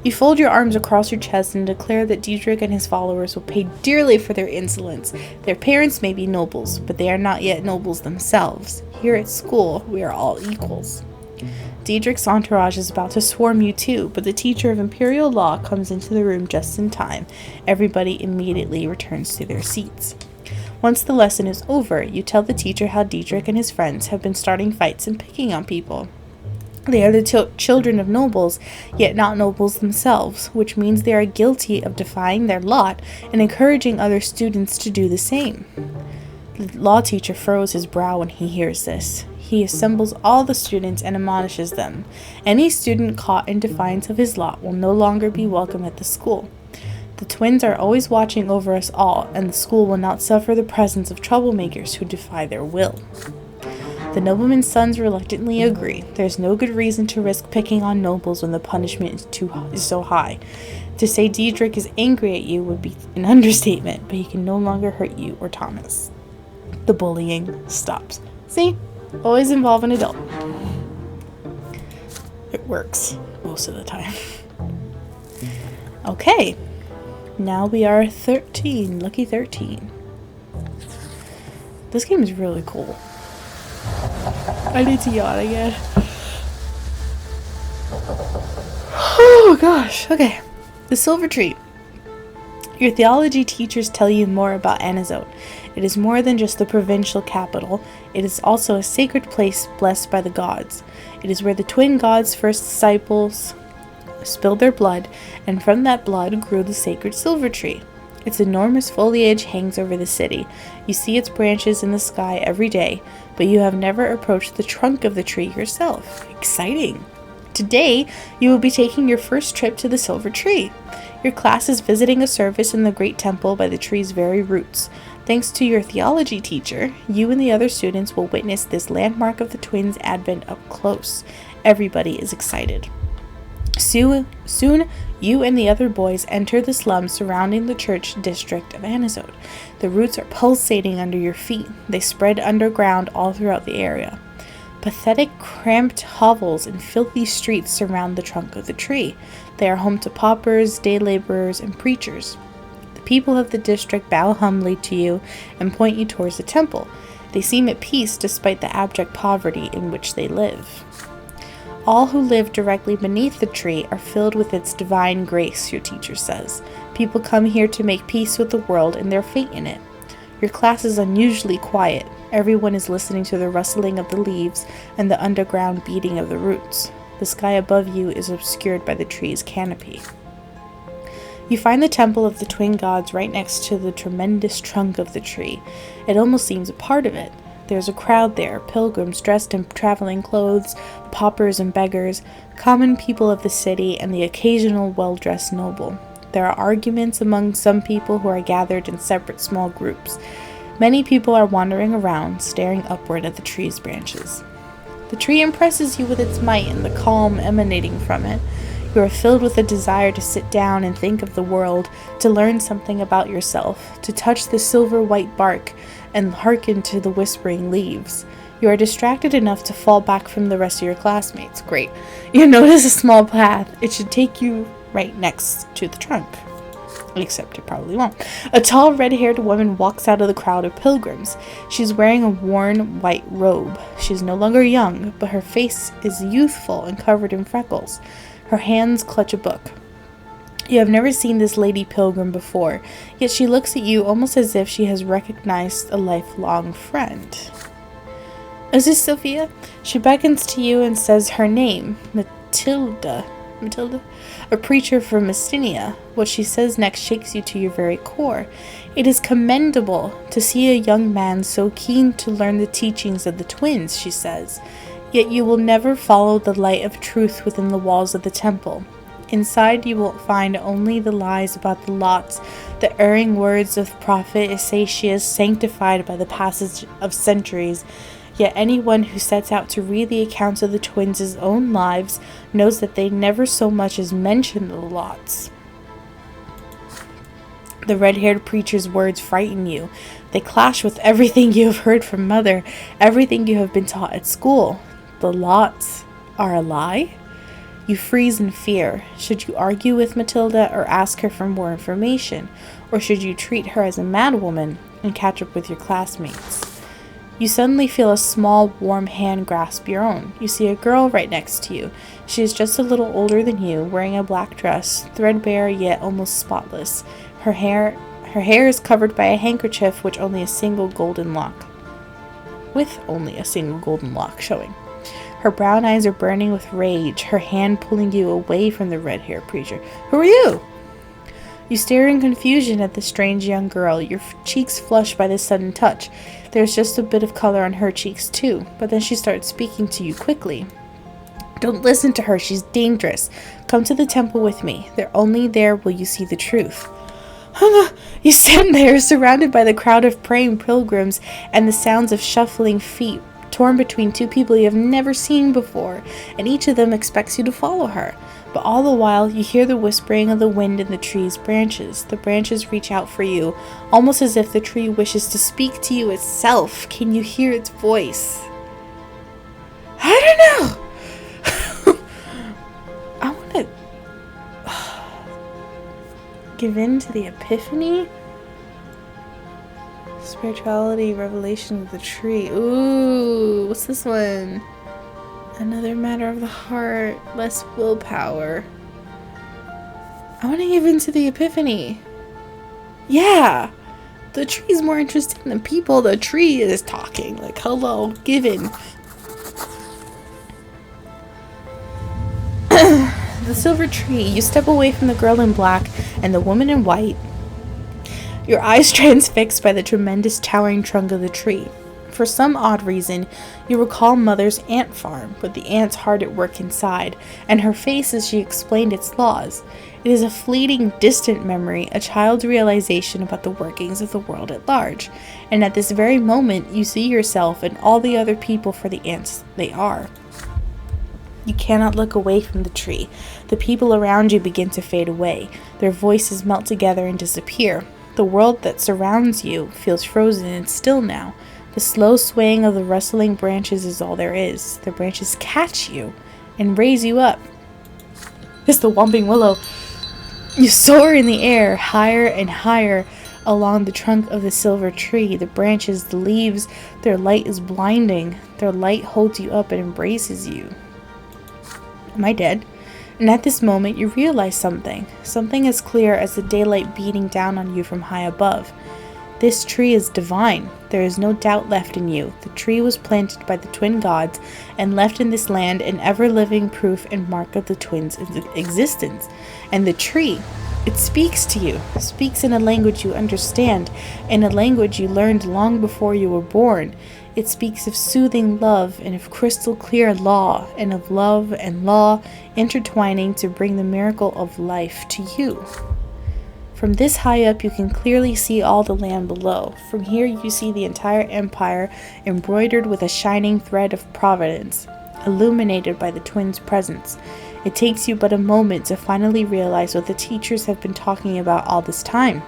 You fold your arms across your chest and declare that Diedrich and his followers will pay dearly for their insolence. Their parents may be nobles, but they are not yet nobles themselves. Here at school, we are all equals. Diedrich's entourage is about to swarm you too, but the teacher of imperial law comes into the room just in time. Everybody immediately returns to their seats. Once the lesson is over, you tell the teacher how Diedrich and his friends have been starting fights and picking on people. They are the children of nobles, yet not nobles themselves, which means they are guilty of defying their lot and encouraging other students to do the same. The law teacher furrows his brow when he hears this. He assembles all the students and admonishes them. Any student caught in defiance of his lot will no longer be welcome at the school. The twins are always watching over us all, and the school will not suffer the presence of troublemakers who defy their will. The nobleman's sons reluctantly agree. There's no good reason to risk picking on nobles when the punishment is so high. To say Diedrich is angry at you would be an understatement, but he can no longer hurt you or Thomas. The bullying stops. See? Always involve an adult. It works most of the time. Okay. Now we are 13. Lucky 13. This game is really cool. I need to yawn again. Oh gosh. Okay. The Silver Tree. Your theology teachers tell you more about Anizote. It is more than just the provincial capital. It is also a sacred place blessed by the gods. It is where the twin gods' first disciples spilled their blood, and from that blood grew the sacred silver tree. Its enormous foliage hangs over the city. You see its branches in the sky every day, but you have never approached the trunk of the tree yourself. Exciting! Today, you will be taking your first trip to the Silver Tree. Your class is visiting a service in the great temple by the tree's very roots. Thanks to your theology teacher, you and the other students will witness this landmark of the twins' advent up close. Everybody is excited. Soon, you and the other boys enter the slums surrounding the church district of Anizote. The roots are pulsating under your feet. They spread underground all throughout the area. Pathetic, cramped hovels and filthy streets surround the trunk of the tree. They are home to paupers, day laborers, and preachers. The people of the district bow humbly to you and point you towards the temple. They seem at peace despite the abject poverty in which they live. All who live directly beneath the tree are filled with its divine grace, your teacher says. People come here to make peace with the world and their fate in it. Your class is unusually quiet. Everyone is listening to the rustling of the leaves and the underground beating of the roots. The sky above you is obscured by the tree's canopy. You find the temple of the twin gods right next to the tremendous trunk of the tree. It almost seems a part of it. There's a crowd there, pilgrims dressed in traveling clothes, paupers and beggars, common people of the city, and the occasional well-dressed noble. There are arguments among some people who are gathered in separate small groups. Many people are wandering around, staring upward at the tree's branches. The tree impresses you with its might and the calm emanating from it. You are filled with a desire to sit down and think of the world, to learn something about yourself, to touch the silver white bark and hearken to the whispering leaves. You are distracted enough to fall back from the rest of your classmates. Great. You notice a small path. It should take you right next to the trunk. Except it probably won't. A tall, red-haired woman walks out of the crowd of pilgrims. She's wearing a worn white robe. She's no longer young, but her face is youthful and covered in freckles. Her hands clutch a book. You have never seen this lady pilgrim before, yet she looks at you almost as if she has recognized a lifelong friend. Is this Sophia? She beckons to you and says her name, Matilda, a preacher from Messenia. What she says next shakes you to your very core. It is commendable to see a young man so keen to learn the teachings of the twins, she says. Yet you will never follow the light of truth within the walls of the temple. Inside you will find only the lies about the lots, the erring words of prophet Isaiah sanctified by the passage of centuries. Yet anyone who sets out to read the accounts of the twins' own lives knows that they never so much as mention the lots. The red-haired preacher's words frighten you. They clash with everything you have heard from Mother, everything you have been taught at school. The lots are a lie? You freeze in fear. Should you argue with Matilda or ask her for more information? Or should you treat her as a madwoman and catch up with your classmates? You suddenly feel a small, warm hand grasp your own. You see a girl right next to you. She is just a little older than you, wearing a black dress, threadbare yet almost spotless. Her hair is covered by a handkerchief with only a single golden lock showing. Her brown eyes are burning with rage, her hand pulling you away from the red-haired preacher. Who are you? You stare in confusion at the strange young girl, your cheeks flushed by this sudden touch. There's just a bit of color on her cheeks too, but then she starts speaking to you quickly. Don't listen to her, she's dangerous. Come to the temple with me. Only there will you see the truth. You stand there, surrounded by the crowd of praying pilgrims and the sounds of shuffling feet, torn between two people you have never seen before, and each of them expects you to follow her. But all the while, you hear the whispering of the wind in the tree's branches. The branches reach out for you, almost as if the tree wishes to speak to you itself. Can you hear its voice? I don't know. I want to give in to the epiphany. Spirituality, revelation of the tree. Ooh, what's this one? Another matter of the heart, less willpower. I want to give in to the epiphany. Yeah, the tree's more interesting than people. The tree is talking. Like, hello, give in. The silver tree. You step away from the girl in black and the woman in white. Your eyes transfixed by the tremendous towering trunk of the tree. For some odd reason, you recall Mother's ant farm, with the ants hard at work inside, and her face as she explained its laws. It is a fleeting, distant memory, a child's realization about the workings of the world at large. And at this very moment, you see yourself and all the other people for the ants they are. You cannot look away from the tree. The people around you begin to fade away. Their voices melt together and disappear. The world that surrounds you feels frozen and still now. The slow swaying of the rustling branches is all there is. The branches catch you and raise you up. It's the Whomping Willow. You soar in the air, higher and higher along the trunk of the silver tree. The branches, the leaves, their light is blinding. Their light holds you up and embraces you. Am I dead? And at this moment you realize something as clear as the daylight beating down on you from high above. This tree is divine. There is no doubt left in you. The tree was planted by the twin gods and left in this land an ever-living proof and mark of the twins' existence. And the tree, it speaks to you, speaks in a language you understand, in a language you learned long before you were born. It speaks of soothing love and of crystal clear law, and of love and law intertwining to bring the miracle of life to you. From this high up, you can clearly see all the land below. From here, you see the entire empire embroidered with a shining thread of providence. illuminated by the twins' presence. It takes you but a moment to finally realize what the teachers have been talking about all this time.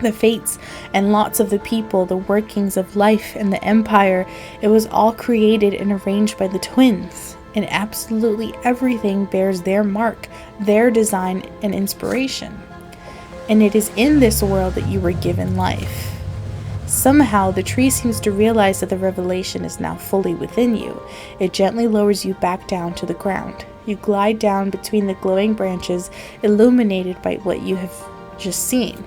The fates and lots of the people, the workings of life and the empire, it was all created and arranged by the twins. And absolutely everything bears their mark, their design and inspiration. And it is in this world that you were given life. Somehow, the tree seems to realize that the revelation is now fully within you. It gently lowers you back down to the ground. You glide down between the glowing branches, illuminated by what you have just seen.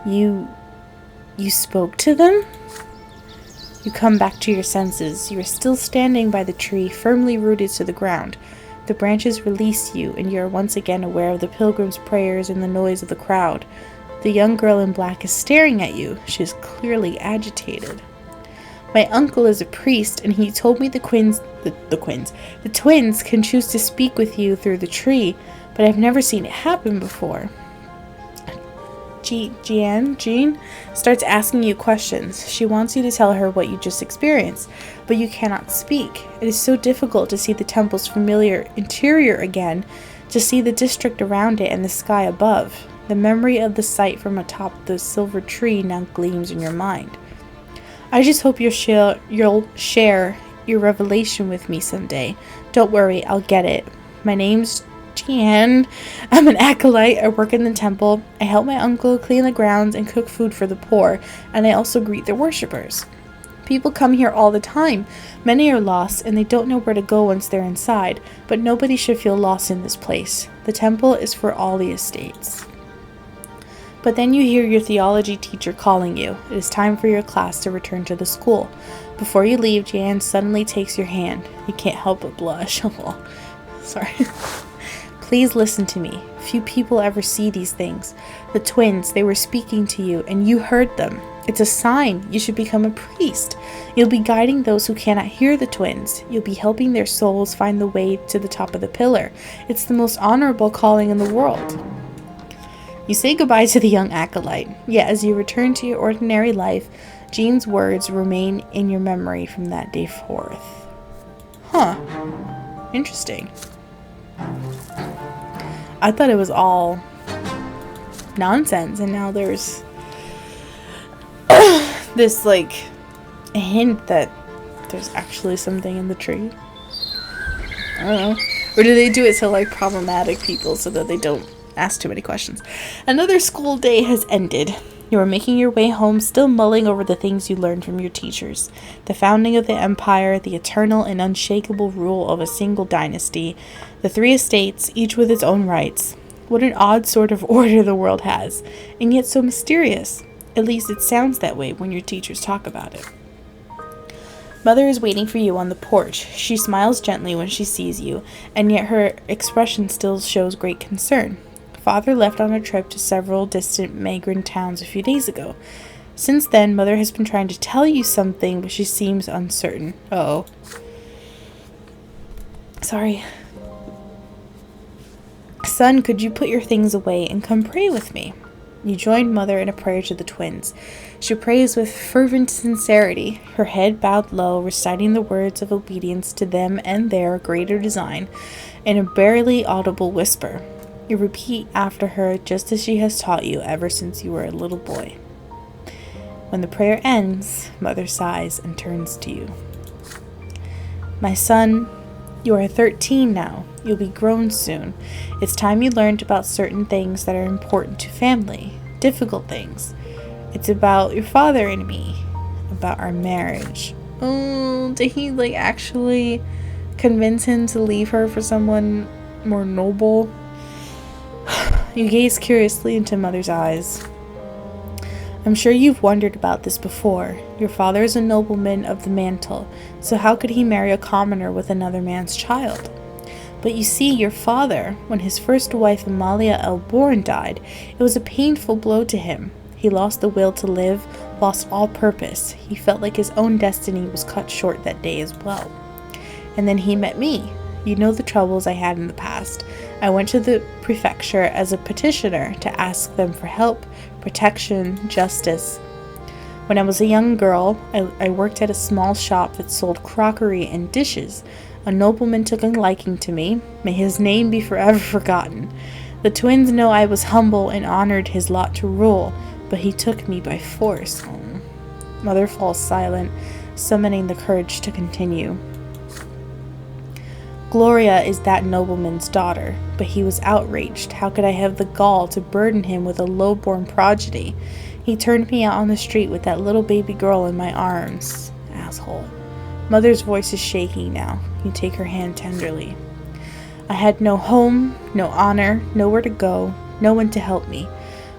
You spoke to them? You come back to your senses. You are still standing by the tree, firmly rooted to the ground. The branches release you, and you are once again aware of the pilgrims' prayers and the noise of the crowd. The young girl in black is staring at you. She is clearly agitated. My uncle is a priest, and he told me the twins can choose to speak with you through the tree, but I've never seen it happen before. Jean starts asking you questions. She wants you to tell her what you just experienced, but you cannot speak. It is so difficult to see the temple's familiar interior again, to see the district around it and the sky above. The memory of the sight from atop the silver tree now gleams in your mind. I just hope you'll share your revelation with me someday. Don't worry, I'll get it. My name's Tian. I'm an acolyte. I work in the temple. I help my uncle clean the grounds and cook food for the poor, and I also greet the worshippers. People come here all the time. Many are lost, and they don't know where to go once they're inside, but nobody should feel lost in this place. The temple is for all the estates. But then you hear your theology teacher calling you. It is time for your class to return to the school. Before you leave, Jan suddenly takes your hand. You can't help but blush. Sorry. Please listen to me. Few people ever see these things. The twins, they were speaking to you, and you heard them. It's a sign. You should become a priest. You'll be guiding those who cannot hear the twins. You'll be helping their souls find the way to the top of the pillar. It's the most honorable calling in the world. You say goodbye to the young acolyte. Yet as you return to your ordinary life, Jean's words remain in your memory from that day forth. Huh. Interesting. I thought it was all nonsense, and now there's this, like, a hint that there's actually something in the tree. I don't know. Or do they do it to, like, problematic people so that they don't ask too many questions? Another school day has ended. You are making your way home, still mulling over the things you learned from your teachers. The founding of the empire, the eternal and unshakable rule of a single dynasty, the 3 estates, each with its own rights. What an odd sort of order the world has, and yet so mysterious. At least it sounds that way when your teachers talk about it. Mother is waiting for you on the porch. She smiles gently when she sees you, and yet her expression still shows great concern. Father left on a trip to several distant Magran towns a few days ago. Since then, Mother has been trying to tell you something, but she seems uncertain. Uh-oh. Sorry. Son, could you put your things away and come pray with me? You join Mother in a prayer to the twins. She prays with fervent sincerity, her head bowed low, reciting the words of obedience to them and their greater design in a barely audible whisper. You repeat after her just as she has taught you ever since you were a little boy. When the prayer ends, Mother sighs and turns to you. My son, you are 13 now. You'll be grown soon. It's time you learned about certain things that are important to family, difficult things. It's about your father and me, about our marriage. Oh, did he actually convince him to leave her for someone more noble? You gaze curiously into Mother's eyes. I'm sure you've wondered about this before. Your father is a nobleman of the mantle, so how could he marry a commoner with another man's child? But you see, your father, when his first wife Amalia Elborn died, it was a painful blow to him. He lost the will to live, lost all purpose. He felt like his own destiny was cut short that day as well. And then he met me. You know the troubles I had in the past. I went to the prefecture as a petitioner to ask them for help, protection, justice. When I was a young girl, I worked at a small shop that sold crockery and dishes. A nobleman took a liking to me. May his name be forever forgotten. The twins know I was humble and honored his lot to rule, but he took me by force. Mother falls silent, summoning the courage to continue. Gloria is that nobleman's daughter, but he was outraged. How could I have the gall to burden him with a low-born progeny? He turned me out on the street with that little baby girl in my arms. Asshole. Mother's voice is shaking now. You take her hand tenderly. I had no home, no honor, nowhere to go, no one to help me.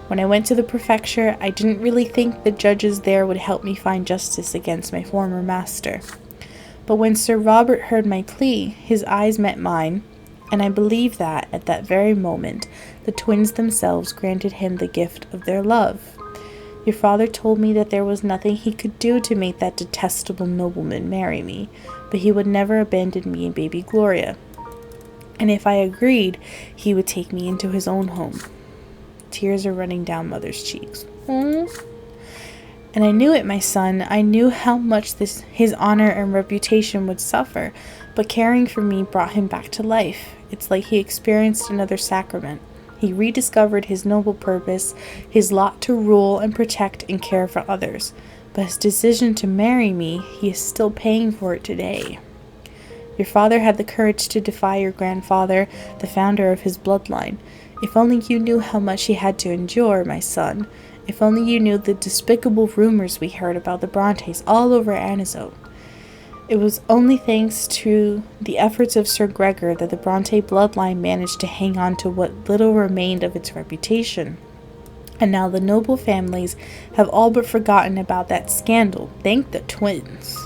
When I went to the prefecture, I didn't really think the judges there would help me find justice against my former master. But when Sir Robert heard my plea, his eyes met mine, and I believe that, at that very moment, the twins themselves granted him the gift of their love. Your father told me that there was nothing he could do to make that detestable nobleman marry me, but he would never abandon me and baby Gloria. And if I agreed, he would take me into his own home. Tears are running down Mother's cheeks. And I knew it, my son. I knew how much his honor and reputation would suffer, but caring for me brought him back to life. It's like he experienced another sacrament. He rediscovered his noble purpose, his lot to rule and protect and care for others. But his decision to marry me, he is still paying for it today. Your father had the courage to defy your grandfather, the founder of his bloodline. If only you knew how much he had to endure, my son. If only you knew the despicable rumors we heard about the Brantes all over Anisote. It was only thanks to the efforts of Sir Gregor that the Brante bloodline managed to hang on to what little remained of its reputation. And now the noble families have all but forgotten about that scandal. Thank the twins.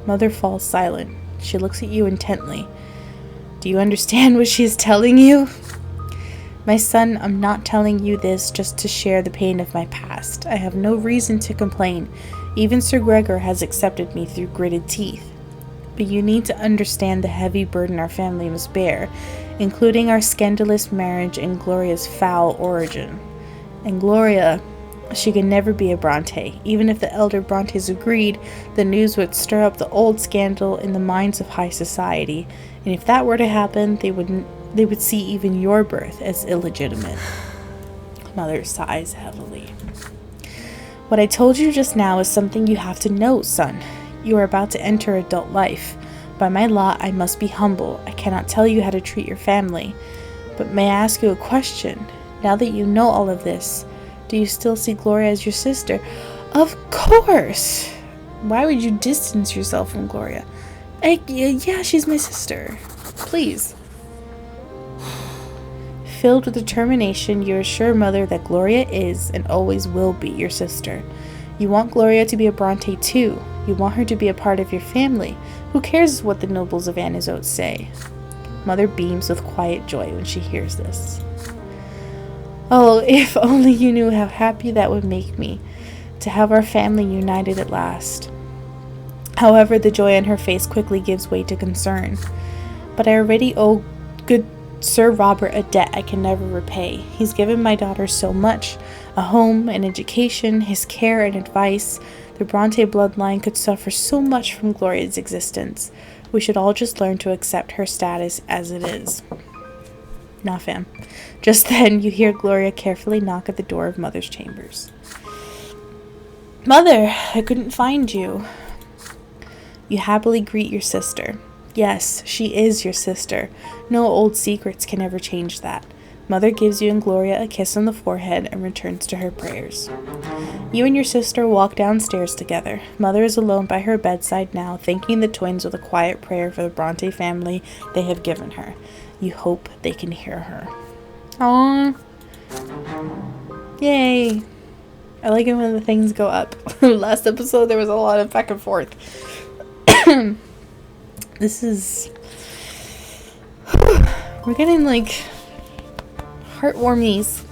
Mother falls silent. She looks at you intently. Do you understand what she is telling you? My son, I'm not telling you this just to share the pain of my past. I have no reason to complain. Even Sir Gregor has accepted me through gritted teeth. But you need to understand the heavy burden our family must bear, including our scandalous marriage and Gloria's foul origin. And Gloria, she can never be a Brante. Even if the elder Brantes agreed, the news would stir up the old scandal in the minds of high society. And if that were to happen, they would see even your birth as illegitimate. Mother sighs heavily. What I told you just now is something you have to know, son. You are about to enter adult life. By my law, I must be humble. I cannot tell you how to treat your family. But may I ask you a question? Now that you know all of this, do you still see Gloria as your sister? Of course! Why would you distance yourself from Gloria? Yeah, she's my sister. Please. Filled with determination, you assure Mother that Gloria is and always will be your sister. You want Gloria to be a Brante too. You want her to be a part of your family. Who cares what the nobles of Anisote say? Mother beams with quiet joy when she hears this. Oh, if only you knew how happy that would make me, to have our family united at last. However, the joy on her face quickly gives way to concern. But I already owe good Sir Robert a debt I can never repay. He's given my daughter so much, a home, an education, his care and advice. The Brante bloodline could suffer so much from Gloria's existence. We should all just learn to accept her status as it is. Nah, fam. Just then, you hear Gloria carefully knock at the door of Mother's chambers. Mother, I couldn't find you. You happily greet your sister. Yes, she is your sister. No old secrets can ever change that. Mother gives you and Gloria a kiss on the forehead and returns to her prayers. You and your sister walk downstairs together. Mother is alone by her bedside now, thanking the twins with a quiet prayer for the Brante family they have given her. You hope they can hear her. Aww. Yay. I like it when the things go up. Last episode there was a lot of back and forth. This is... We're getting like heartwarmies.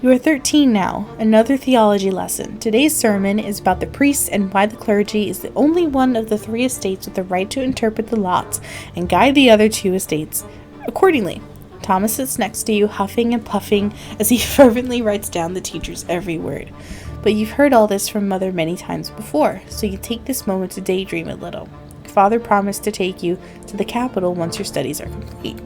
You are 13 now. Another theology lesson. Today's sermon is about the priests and why the clergy is the only one of the 3 estates with the right to interpret the lots and guide the other 2 estates accordingly. Thomas sits next to you, huffing and puffing as he fervently writes down the teacher's every word. But you've heard all this from Mother many times before, so you take this moment to daydream a little. Father promised to take you to the capital once your studies are complete.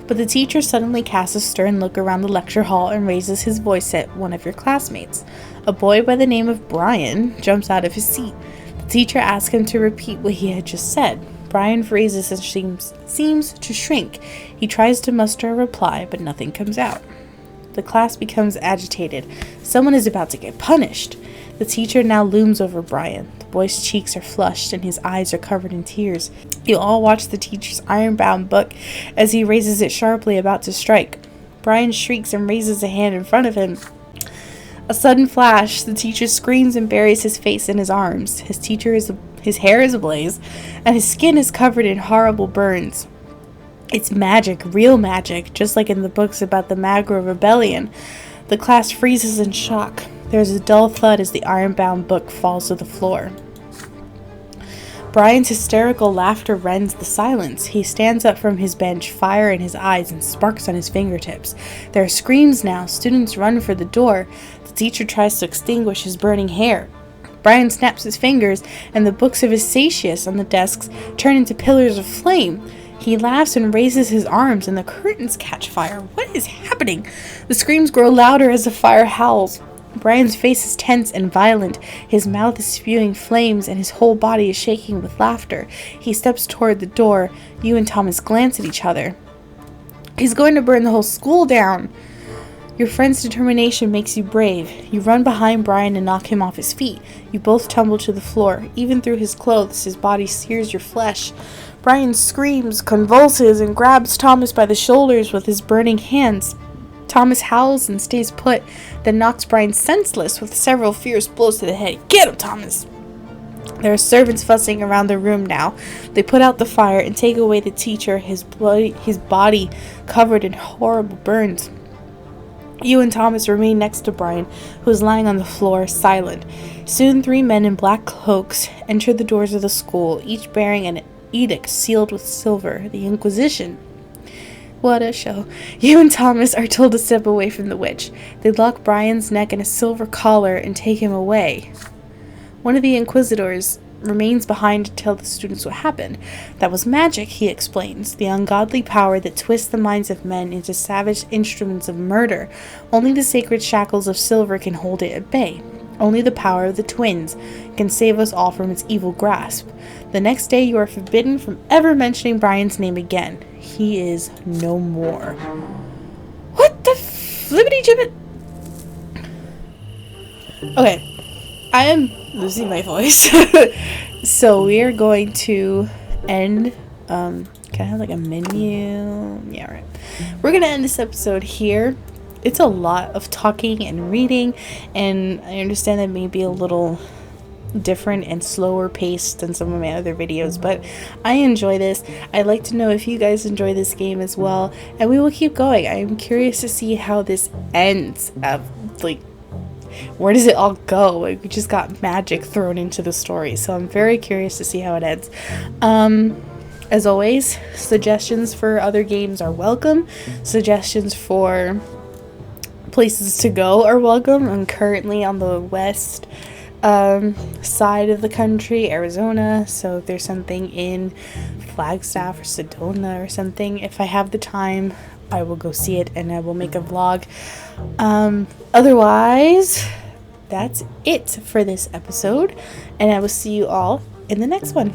But the teacher suddenly casts a stern look around the lecture hall and raises his voice at one of your classmates. A boy by the name of Brian jumps out of his seat. The teacher asks him to repeat what he had just said. Brian freezes and seems to shrink. He tries to muster a reply, but nothing comes out. The class becomes agitated. Someone is about to get punished. The teacher now looms over Brian. The boy's cheeks are flushed and his eyes are covered in tears. You all watch the teacher's iron-bound book as he raises it sharply, about to strike. Brian shrieks and raises a hand in front of him. A sudden flash, the teacher screams and buries his face in his arms. His hair is ablaze, and his skin is covered in horrible burns. It's magic, real magic, just like in the books about the Magra rebellion. The class freezes in shock. There's a dull thud as the iron-bound book falls to the floor. Brian's hysterical laughter rends the silence. He stands up from his bench, fire in his eyes and sparks on his fingertips. There are screams now. Students run for the door. The teacher tries to extinguish his burning hair. Brian snaps his fingers, and the books of Isacius on the desks turn into pillars of flame. He laughs and raises his arms, and the curtains catch fire. What is happening? The screams grow louder as the fire howls. Brian's face is tense and violent. His mouth is spewing flames, and his whole body is shaking with laughter. He steps toward the door. You and Thomas glance at each other. He's going to burn the whole school down. Your friend's determination makes you brave. You run behind Brian and knock him off his feet. You both tumble to the floor. Even through his clothes, his body sears your flesh. Brian screams, convulses, and grabs Thomas by the shoulders with his burning hands. Thomas howls and stays put, then knocks Brian senseless with several fierce blows to the head. Get him, Thomas! There are servants fussing around the room now. They put out the fire and take away the teacher, his body covered in horrible burns. You and Thomas remain next to Brian, who is lying on the floor, silent. Soon 3 men in black cloaks enter the doors of the school, each bearing an edict sealed with silver, the Inquisition. What a show. You and Thomas are told to step away from the witch. They lock Brian's neck in a silver collar and take him away. One of the inquisitors remains behind to tell the students what happened. That was magic, he explains, the ungodly power that twists the minds of men into savage instruments of murder. Only the sacred shackles of silver can hold it at bay. Only the power of the twins can save us all from its evil grasp. The next day you are forbidden from ever mentioning Brian's name again. He is no more. What the flippity gibbet? Okay, I am losing my voice. So we are going to end. Can I have like a menu? Yeah, right. We're going to end this episode here. It's a lot of talking and reading, and I understand that may be a little different and slower paced than some of my other videos, but I enjoy this. I'd like to know if you guys enjoy this game as well, and we will keep going. I'm curious to see how this ends. Where does it all go? Like, we just got magic thrown into the story, so I'm very curious to see how it ends. As always, suggestions for other games are welcome. Suggestions for places to go are welcome. I'm currently on the west side of the country, Arizona, so if there's something in Flagstaff or Sedona or something, if I have the time, I will go see it and I will make a vlog. Otherwise, that's it for this episode, and I will see you all in the next one.